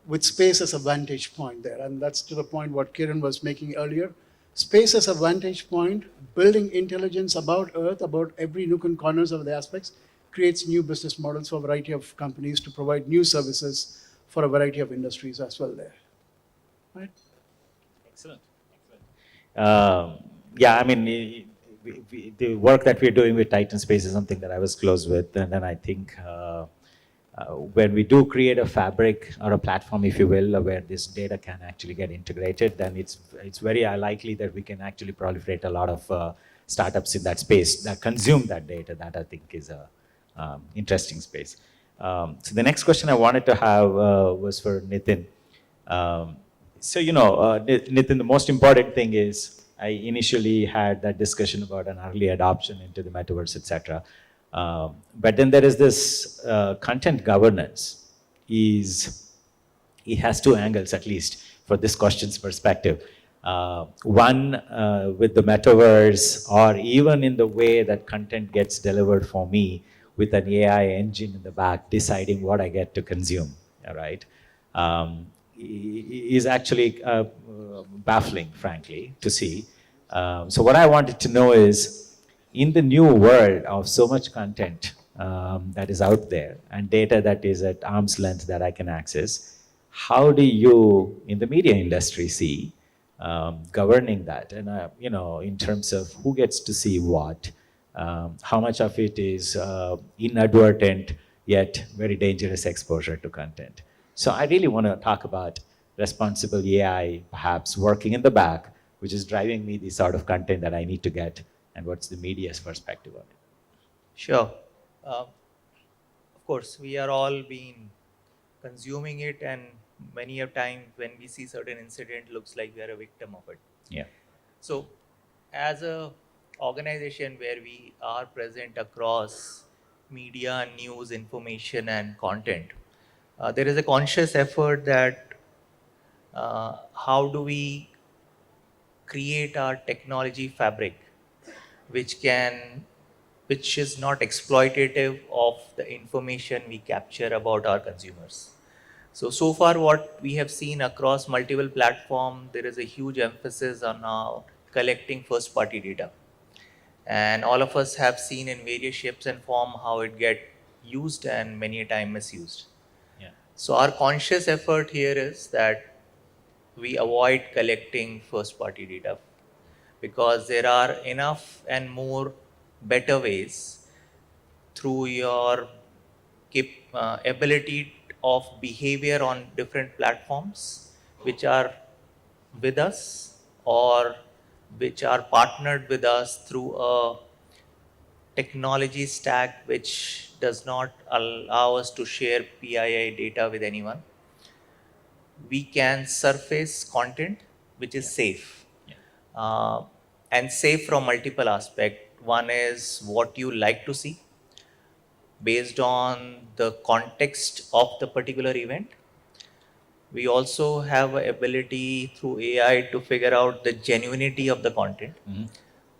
S3: with space as a vantage point there. And that's to the point what Kiran was making earlier. Space as a vantage point, building intelligence about Earth, about every nook and corners of the aspects, creates new business models for a variety of companies to provide new services for a variety of industries as well there. Right?
S1: Excellent. Yeah, I mean, the work that we're doing with Titan Space is something that I was close with, and then I think when we do create a fabric or a platform, if you will, where this data can actually get integrated, then it's very likely that we can actually proliferate a lot of startups in that space that consume that data. That I think is a interesting space. So the next question I wanted to have was for Nitin. So, Nitin, the most important thing is I initially had that discussion about an early adoption into the metaverse, etc. But then there is this content governance. It has two angles, at least, for this question's perspective. One, with the metaverse, or even in the way that content gets delivered for me with an AI engine in the back deciding what I get to consume, all right? Is actually baffling, frankly, to see. So what I wanted to know is, in the new world of so much content that is out there and data that is at arm's length that I can access, how do you, in the media industry, see governing that? And, in terms of who gets to see what, how much of it is inadvertent yet very dangerous exposure to content. So I really want to talk about responsible AI perhaps working in the back, which is driving me the sort of content that I need to get, and what's the media's perspective on it.
S4: Sure. Of course, we are all been consuming it, and many a time when we see certain incident, looks like we are a victim of it.
S1: Yeah.
S4: So, as a organization where we are present across media, news, information, and content, there is a conscious effort that how do we create our technology fabric which is not exploitative of the information we capture about our consumers. So far what we have seen across multiple platforms, there is a huge emphasis on now collecting first party data. And all of us have seen in various shapes and form how it get used and many a time misused.
S1: Yeah.
S4: So our conscious effort here is that we avoid collecting first party data, because there are enough and more better ways through your ability of behavior on different platforms which are with us or which are partnered with us through a technology stack which does not allow us to share PII data with anyone. We can surface content which is safe. And safe from multiple aspects. One is what you like to see based on the context of the particular event. We also have an ability through AI to figure out the genuinity of the content,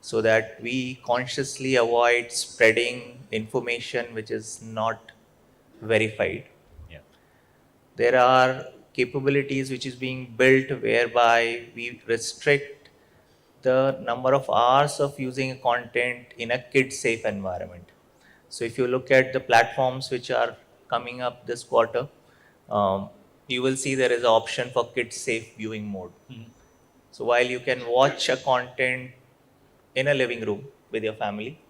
S4: so that we consciously avoid spreading information which is not verified.
S1: Yeah.
S4: There are capabilities which is being built whereby we restrict the number of hours of using content in a kid-safe environment. So if you look at the platforms which are coming up this quarter, you will see there is an option for kid-safe viewing mode. So while you can watch a content in a living room with your family,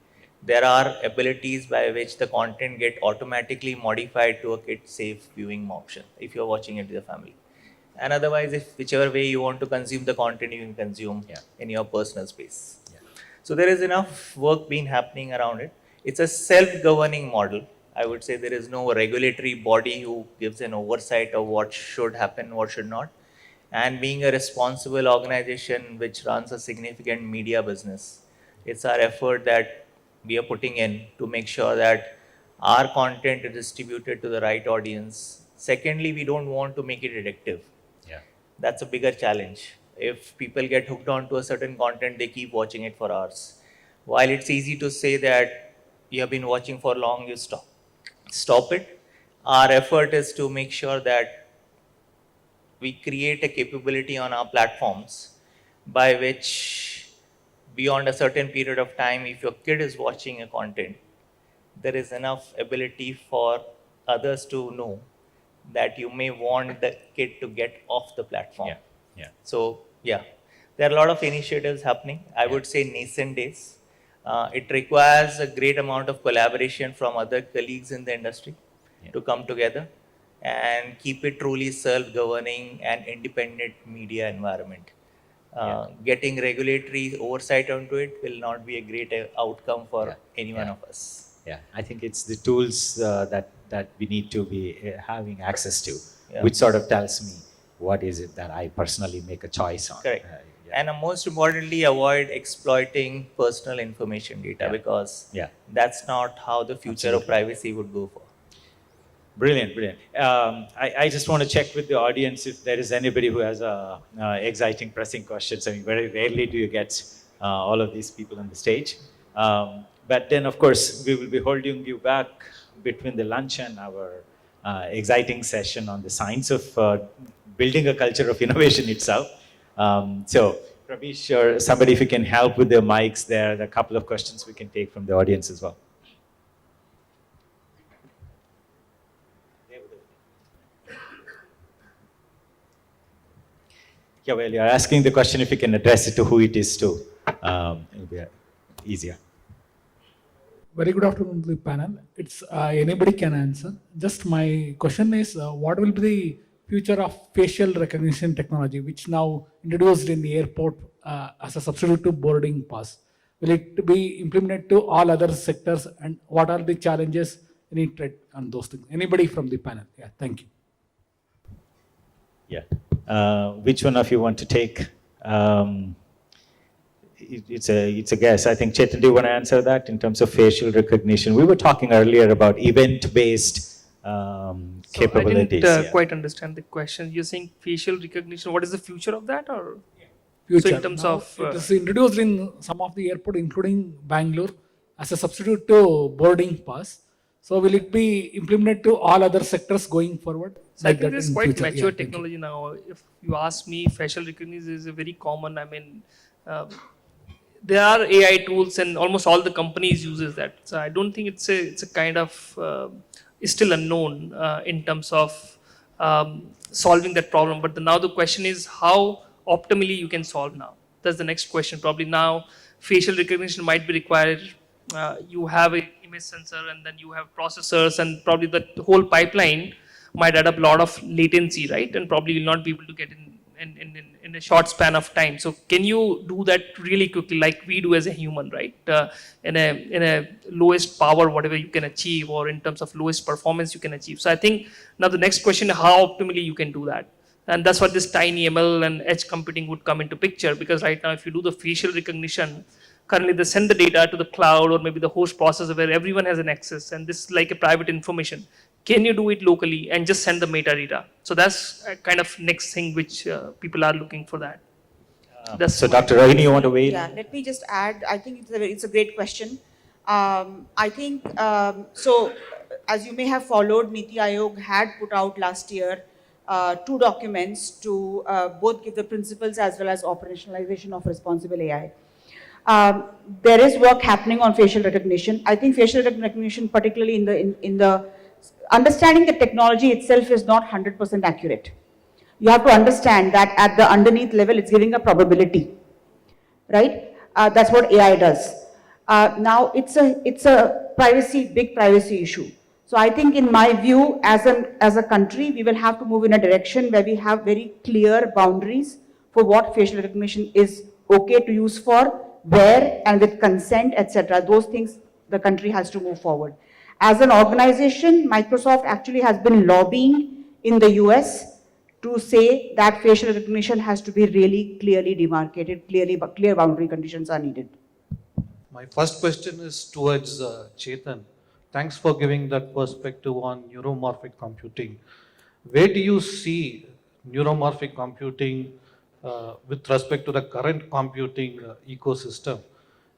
S4: there are abilities by which the content get automatically modified to a kid-safe viewing option if you're watching it with your family. And otherwise, if whichever way you want to consume the content, you can consume in your personal space. So there is enough work being happening around it. It's a self-governing model. I would say there is no regulatory body who gives an oversight of what should happen, what should not. And being a responsible organization which runs a significant media business, it's our effort that we are putting in to make sure that our content is distributed to the right audience. Secondly, we don't want to make it addictive.
S1: Yeah.
S4: That's a bigger challenge. If people get hooked onto a certain content, they keep watching it for hours. While it's easy to say that you have been watching for long, you stop it. Our effort is to make sure that we create a capability on our platforms by which beyond a certain period of time, if your kid is watching a content, there is enough ability for others to know that you may want the kid to get off the platform.
S1: Yeah. Yeah.
S4: So yeah, there are a lot of initiatives happening. I would say nascent days. It requires a great amount of collaboration from other colleagues in the industry. to come together and keep it truly self-governing and independent media environment. Getting regulatory oversight onto it will not be a great outcome for any one of us.
S1: Yeah, I think it's the tools that we need to be having access to,
S4: Yeah.
S1: which sort of tells me what is it that I personally make a choice on.
S4: Correct.
S1: Yeah.
S4: And most importantly, avoid exploiting personal information data, because that's not how the future of privacy would go for.
S1: Brilliant, brilliant. I just want to check with the audience if there is anybody who has exciting, pressing questions. I mean, very rarely do you get all of these people on the stage. But then, of course, we will be holding you back between the lunch and our exciting session on the science of building a culture of innovation itself. So, Pravish or somebody, if you can help with the mics there are a couple of questions we can take from the audience as well. Yeah, well, you're asking the question, if you can address it to who it is to, it'll be easier.
S10: Very good afternoon to the panel. It's anybody can answer. Just my question is, what will be the future of facial recognition technology, which now introduced in the airport as a substitute to boarding pass? Will it be implemented to all other sectors, and what are the challenges, any threat on those things? Anybody from the panel? Yeah, thank you.
S1: Yeah. Which one of you want to take? It's a guess. I think, Chetan, do you want to answer that in terms of facial recognition? We were talking earlier about event-based capabilities.
S5: I didn't quite understand the question. You're saying facial recognition. What is the future of that, or
S10: Future.
S5: So in terms
S10: Now,
S5: of
S10: it is introduced in some of the airport, including Bangalore, as a substitute to boarding pass. So will it be implemented to all other sectors going forward?
S5: So I think this is
S10: in
S5: quite
S10: future?
S5: mature
S10: Yeah, thank you.
S5: technology now. If you ask me, facial recognition is a very common. I mean, there are AI tools, and almost all the companies uses that. So I don't think it's a kind of it's still unknown in terms of solving that problem. But now the question is how optimally you can solve now. That's the next question. Probably now facial recognition might be required. You have an image sensor, and then you have processors, and probably the whole pipeline might add up a lot of latency, right? And probably you'll not be able to get in a short span of time. So can you do that really quickly, like we do as a human, right? In a lowest power, whatever you can achieve, or in terms of lowest performance you can achieve. So I think now the next question is how optimally you can do that. And that's what this tiny ML and edge computing would come into picture, because right now if you do the facial recognition, currently they send the data to the cloud or maybe the host processor where everyone has an access, and this is like a private information. Can you do it locally and just send the metadata? So that's a kind of next thing which people are looking for that.
S1: So Dr. Rohini, you want to weigh in?
S2: Yeah, let me just add, I think it's a great question. I think, so as you may have followed, Niti Aayog had put out last year 2 documents to both give the principles as well as operationalization of responsible AI. There is work happening on facial recognition. I think facial recognition, particularly in the understanding the technology itself, is not 100% accurate. You have to understand that at the underneath level, it's giving a probability, right? That's what AI does. Now, it's a big privacy issue. So I think, in my view, as a country, we will have to move in a direction where we have very clear boundaries for what facial recognition is okay to use for, where, and with consent, etc. Those things the country has to move forward. As an organization, Microsoft actually has been lobbying in the US to say that facial recognition has to be really clearly demarcated, clear boundary conditions are needed.
S11: My first question is towards Chetan. Thanks for giving that perspective on neuromorphic computing. Where do you see neuromorphic computing with respect to the current computing ecosystem?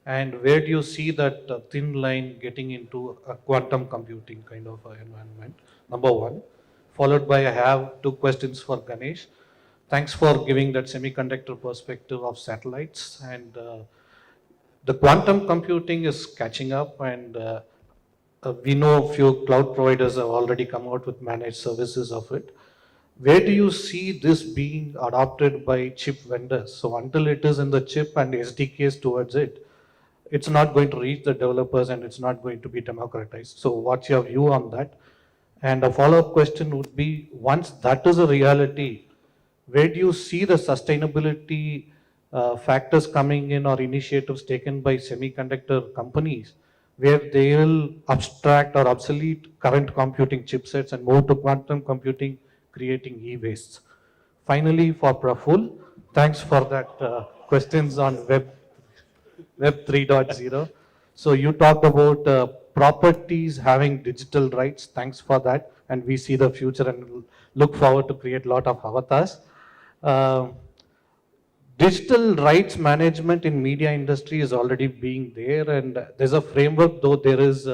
S11: And where do you see that thin line getting into a quantum computing kind of environment? Number one. Followed by, I have 2 questions for Ganesh. Thanks for giving that semiconductor perspective of satellites. And the quantum computing is catching up, and we know a few cloud providers have already come out with managed services of it. Where do you see this being adopted by chip vendors? So until it is in the chip and SDKs towards it, it's not going to reach the developers and it's not going to be democratized. So what's your view on that? And a follow-up question would be, once that is a reality, where do you see the sustainability factors coming in or initiatives taken by semiconductor companies where they will abstract or obsolete current computing chipsets and move to quantum computing, creating e-wastes? Finally, for Praful, thanks for that questions on Web 3.0. So you talked about properties having digital rights. Thanks for that. And we see the future and look forward to create a lot of avatars. Uh, Digital rights management in media industry is already being there, and there's a framework, though there is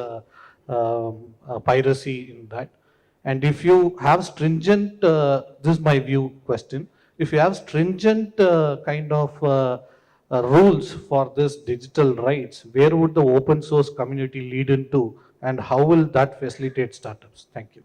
S11: piracy in that. And if you have stringent, this is my view question, if you have stringent kind of rules for this digital rights, where would the open source community lead into, and how will that facilitate startups? Thank you.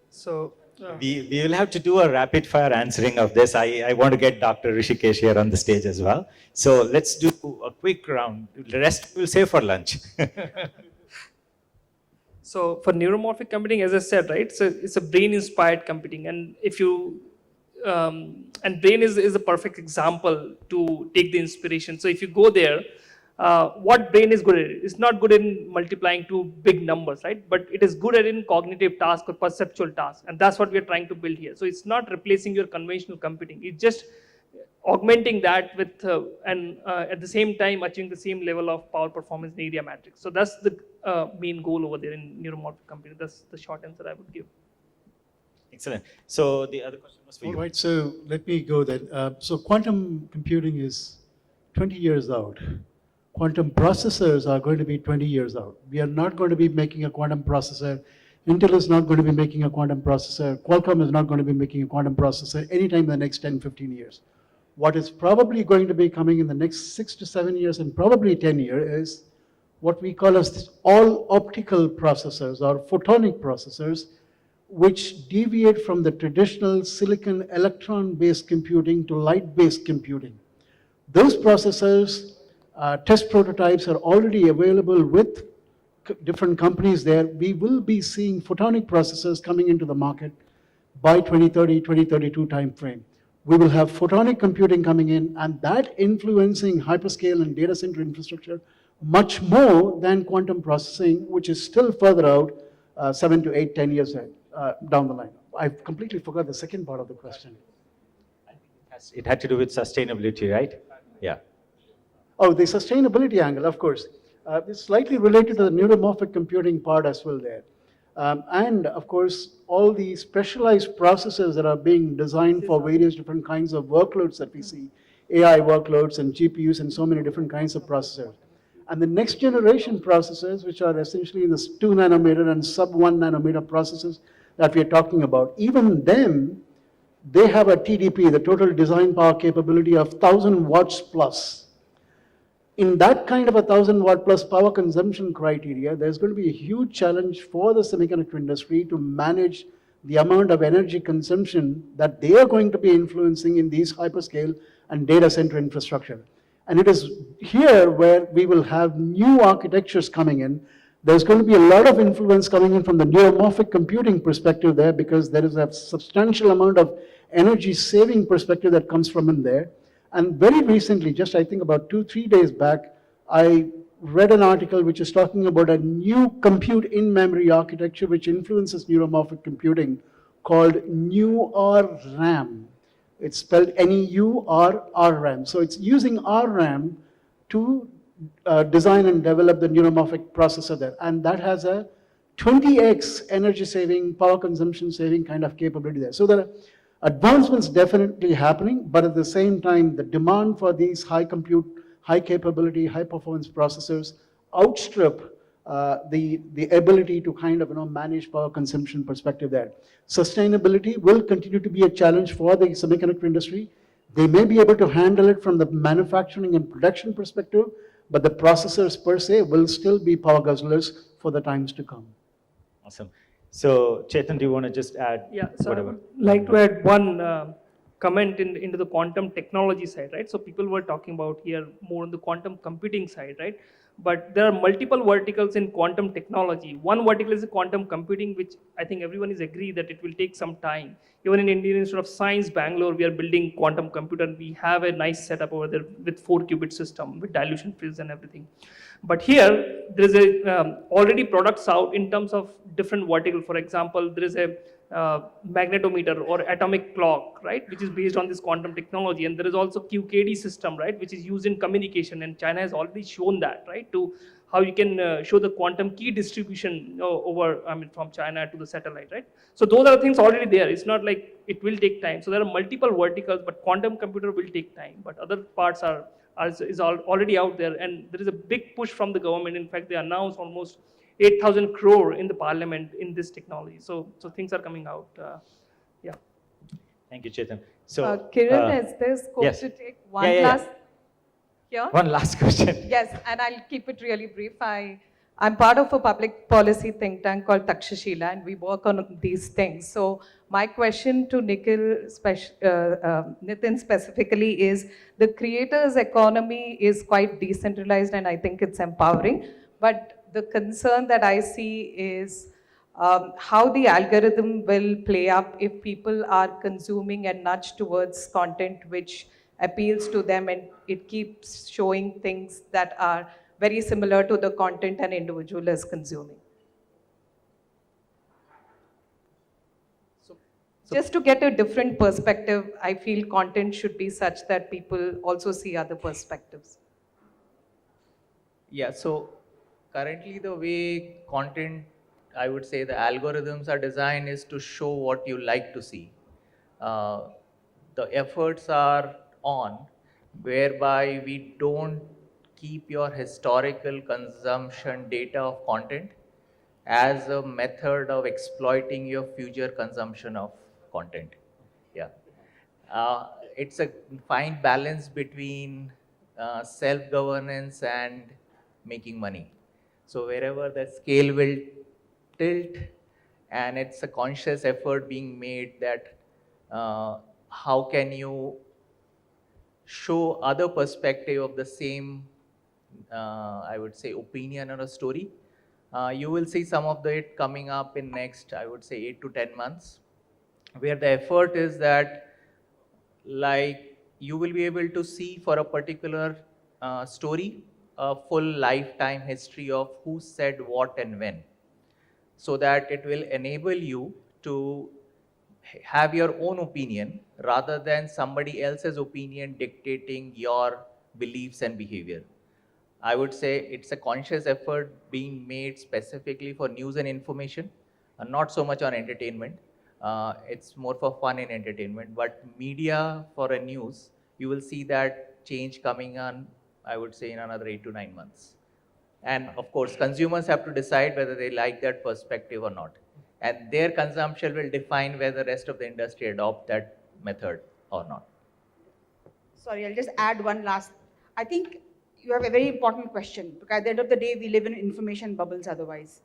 S5: So,
S1: We will have to do a rapid fire answering of this. I want to get Dr. Rishikesh here on the stage as well. So let's do a quick round. The rest we'll save for lunch.
S5: So for neuromorphic computing, as I said, right, so it's a brain-inspired computing, and if you and brain is a perfect example to take the inspiration. So if you go there, what brain is good at? It's not good in multiplying two big numbers, right? But it is good at in cognitive tasks or perceptual tasks, and that's what we are trying to build here. So it's not replacing your conventional computing. It's just augmenting that with and at the same time achieving the same level of power performance in area matrix. So that's the main goal over there in neuromorphic computing. That's the short answer I would give.
S1: Excellent. So the other question was for you.
S3: All right, so let me go then. So quantum computing is 20 years out. Quantum processors are going to be 20 years out. We are not going to be making a quantum processor. Intel is not going to be making a quantum processor. Qualcomm is not going to be making a quantum processor anytime in the next 10, 15 years. What is probably going to be coming in the next 6 to 7 years and probably 10 years is what we call as all optical processors or photonic processors, which deviate from the traditional silicon electron-based computing to light-based computing. Those processors, test prototypes are already available with different companies there. We will be seeing photonic processors coming into the market by 2030, 2032 timeframe. We will have photonic computing coming in, and that influencing hyperscale and data center infrastructure much more than quantum processing, which is still further out, 7 to 8, 10 years down the line. I completely forgot the second part of the question.
S1: I think it had to do with sustainability, right? Yeah.
S3: Oh, the sustainability angle, of course. It's slightly related to the neuromorphic computing part as well there. And of course, all the specialized processors that are being designed for various different kinds of workloads that we see, AI workloads and GPUs and so many different kinds of processors. And the next generation processors, which are essentially the 2 nanometer and sub 1 nanometer processors that we are talking about, even them, they have a TDP, the total design power capability of 1000 watts plus. In that kind of 1000 watt plus power consumption criteria, there's going to be a huge challenge for the semiconductor industry to manage the amount of energy consumption that they are going to be influencing in these hyperscale and data center infrastructure. And it is here where we will have new architectures coming in. There's going to be a lot of influence coming in from the neuromorphic computing perspective there, because there is a substantial amount of energy saving perspective that comes from in there. And very recently, just I think about 2-3 days back, I read an article which is talking about a new compute in-memory architecture which influences neuromorphic computing called NEURRAM. It's spelled NEURRAM. So it's using RRAM to design and develop the neuromorphic processor there. And that has a 20x energy saving, power consumption saving kind of capability there. So there are advancements definitely happening, but at the same time, the demand for these high compute, high capability, high performance processors outstrip the ability to kind of manage power consumption perspective there. Sustainability will continue to be a challenge for the semiconductor industry. They may be able to handle it from the manufacturing and production perspective, but the processors per se will still be power guzzlers for the times to come.
S1: Awesome. So, Chetan, do you want to just add whatever?
S5: I would like to add one comment into the quantum technology side, right? So people were talking about here more on the quantum computing side, right? But there are multiple verticals in quantum technology. One vertical is quantum computing, which I think everyone is agreed that it will take some time. Even in Indian Institute of Science, Bangalore, we are building quantum computer, and we have a nice setup over there with 4-qubit system, with dilution fields and everything. But here, there is a already products out in terms of different vertical. For example, there is a magnetometer or atomic clock, right, which is based on this quantum technology. And there is also QKD system, right, which is used in communication. And China has already shown that, right, to how you can show the quantum key distribution over, from China to the satellite, right? So those are things already there. It's not like it will take time. So there are multiple verticals, but quantum computer will take time. But other parts is already out there. And there is a big push from the government. In fact, they announced almost 8,000 crore in the parliament in this technology. So things are coming out. Yeah.
S1: Thank you, Chetan. So,
S12: Kiran, is there scope
S1: yes.
S12: to take one
S1: Yeah.
S12: last here?
S1: One last question.
S12: Yes, and I'll keep it really brief. I'm part of a public policy think tank called Takshashila, and we work on these things. So my question to Nitin specifically is, the creators economy is quite decentralized, and I think it's empowering. But the concern that I see is how the algorithm will play up if people are consuming and nudged towards content which appeals to them, and it keeps showing things that are very similar to the content an individual is consuming. Just to get a different perspective, I feel content should be such that people also see other perspectives.
S4: Yeah, so currently the way content, I would say the algorithms are designed is to show what you like to see. The efforts are on whereby we don't keep your historical consumption data of content as a method of exploiting your future consumption of content. Yeah. It's a fine balance between self-governance and making money. So wherever that scale will tilt, and it's a conscious effort being made that how can you show other perspective of the same, I would say, opinion or a story. You will see some of it coming up in next, I would say, 8 to 10 months, where the effort is that, like, you will be able to see for a particular story a full lifetime history of who said what and when, so that it will enable you to have your own opinion rather than somebody else's opinion dictating your beliefs and behavior. I would say it's a conscious effort being made specifically for news and information, and not so much on entertainment. It's more for fun and entertainment, but media for a news, you will see that change coming on, I would say, in another 8 to 9 months. And of course, consumers have to decide whether they like that perspective or not. And their consumption will define whether the rest of the industry adopt that method or not.
S2: Sorry, I'll just add one last. I think you have a very important question, because at the end of the day, we live in information bubbles otherwise.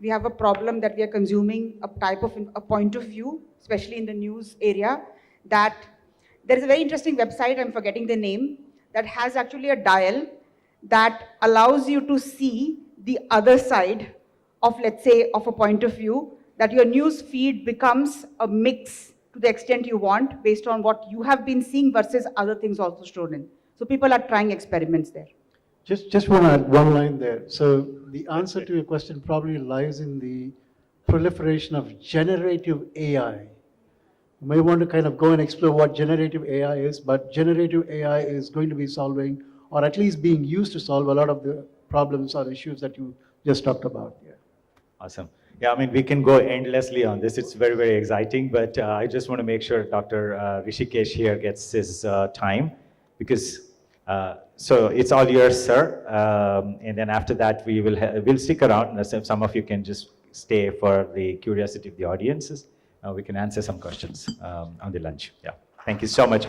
S2: We have a problem that we are consuming a type of a point of view, especially in the news area, that there is a very interesting website, I'm forgetting the name, that has actually a dial that allows you to see the other side of, let's say, of a point of view, that your news feed becomes a mix to the extent you want based on what you have been seeing versus other things also stored in. So people are trying experiments there.
S3: Just want to add one line there. So the answer to your question probably lies in the proliferation of generative AI. You may want to kind of go and explore what generative AI is, but generative AI is going to be solving, or at least being used to solve, a lot of the problems or issues that you just talked about. Yeah.
S1: Awesome. Yeah, I mean, we can go endlessly on this. It's very, very exciting, but I just want to make sure Dr. Rishikesh here gets his time, because so it's all yours, sir. And then after that, we'll stick around. Some of you can just stay for the curiosity of the audiences. We can answer some questions on the lunch. Yeah. Thank you so much.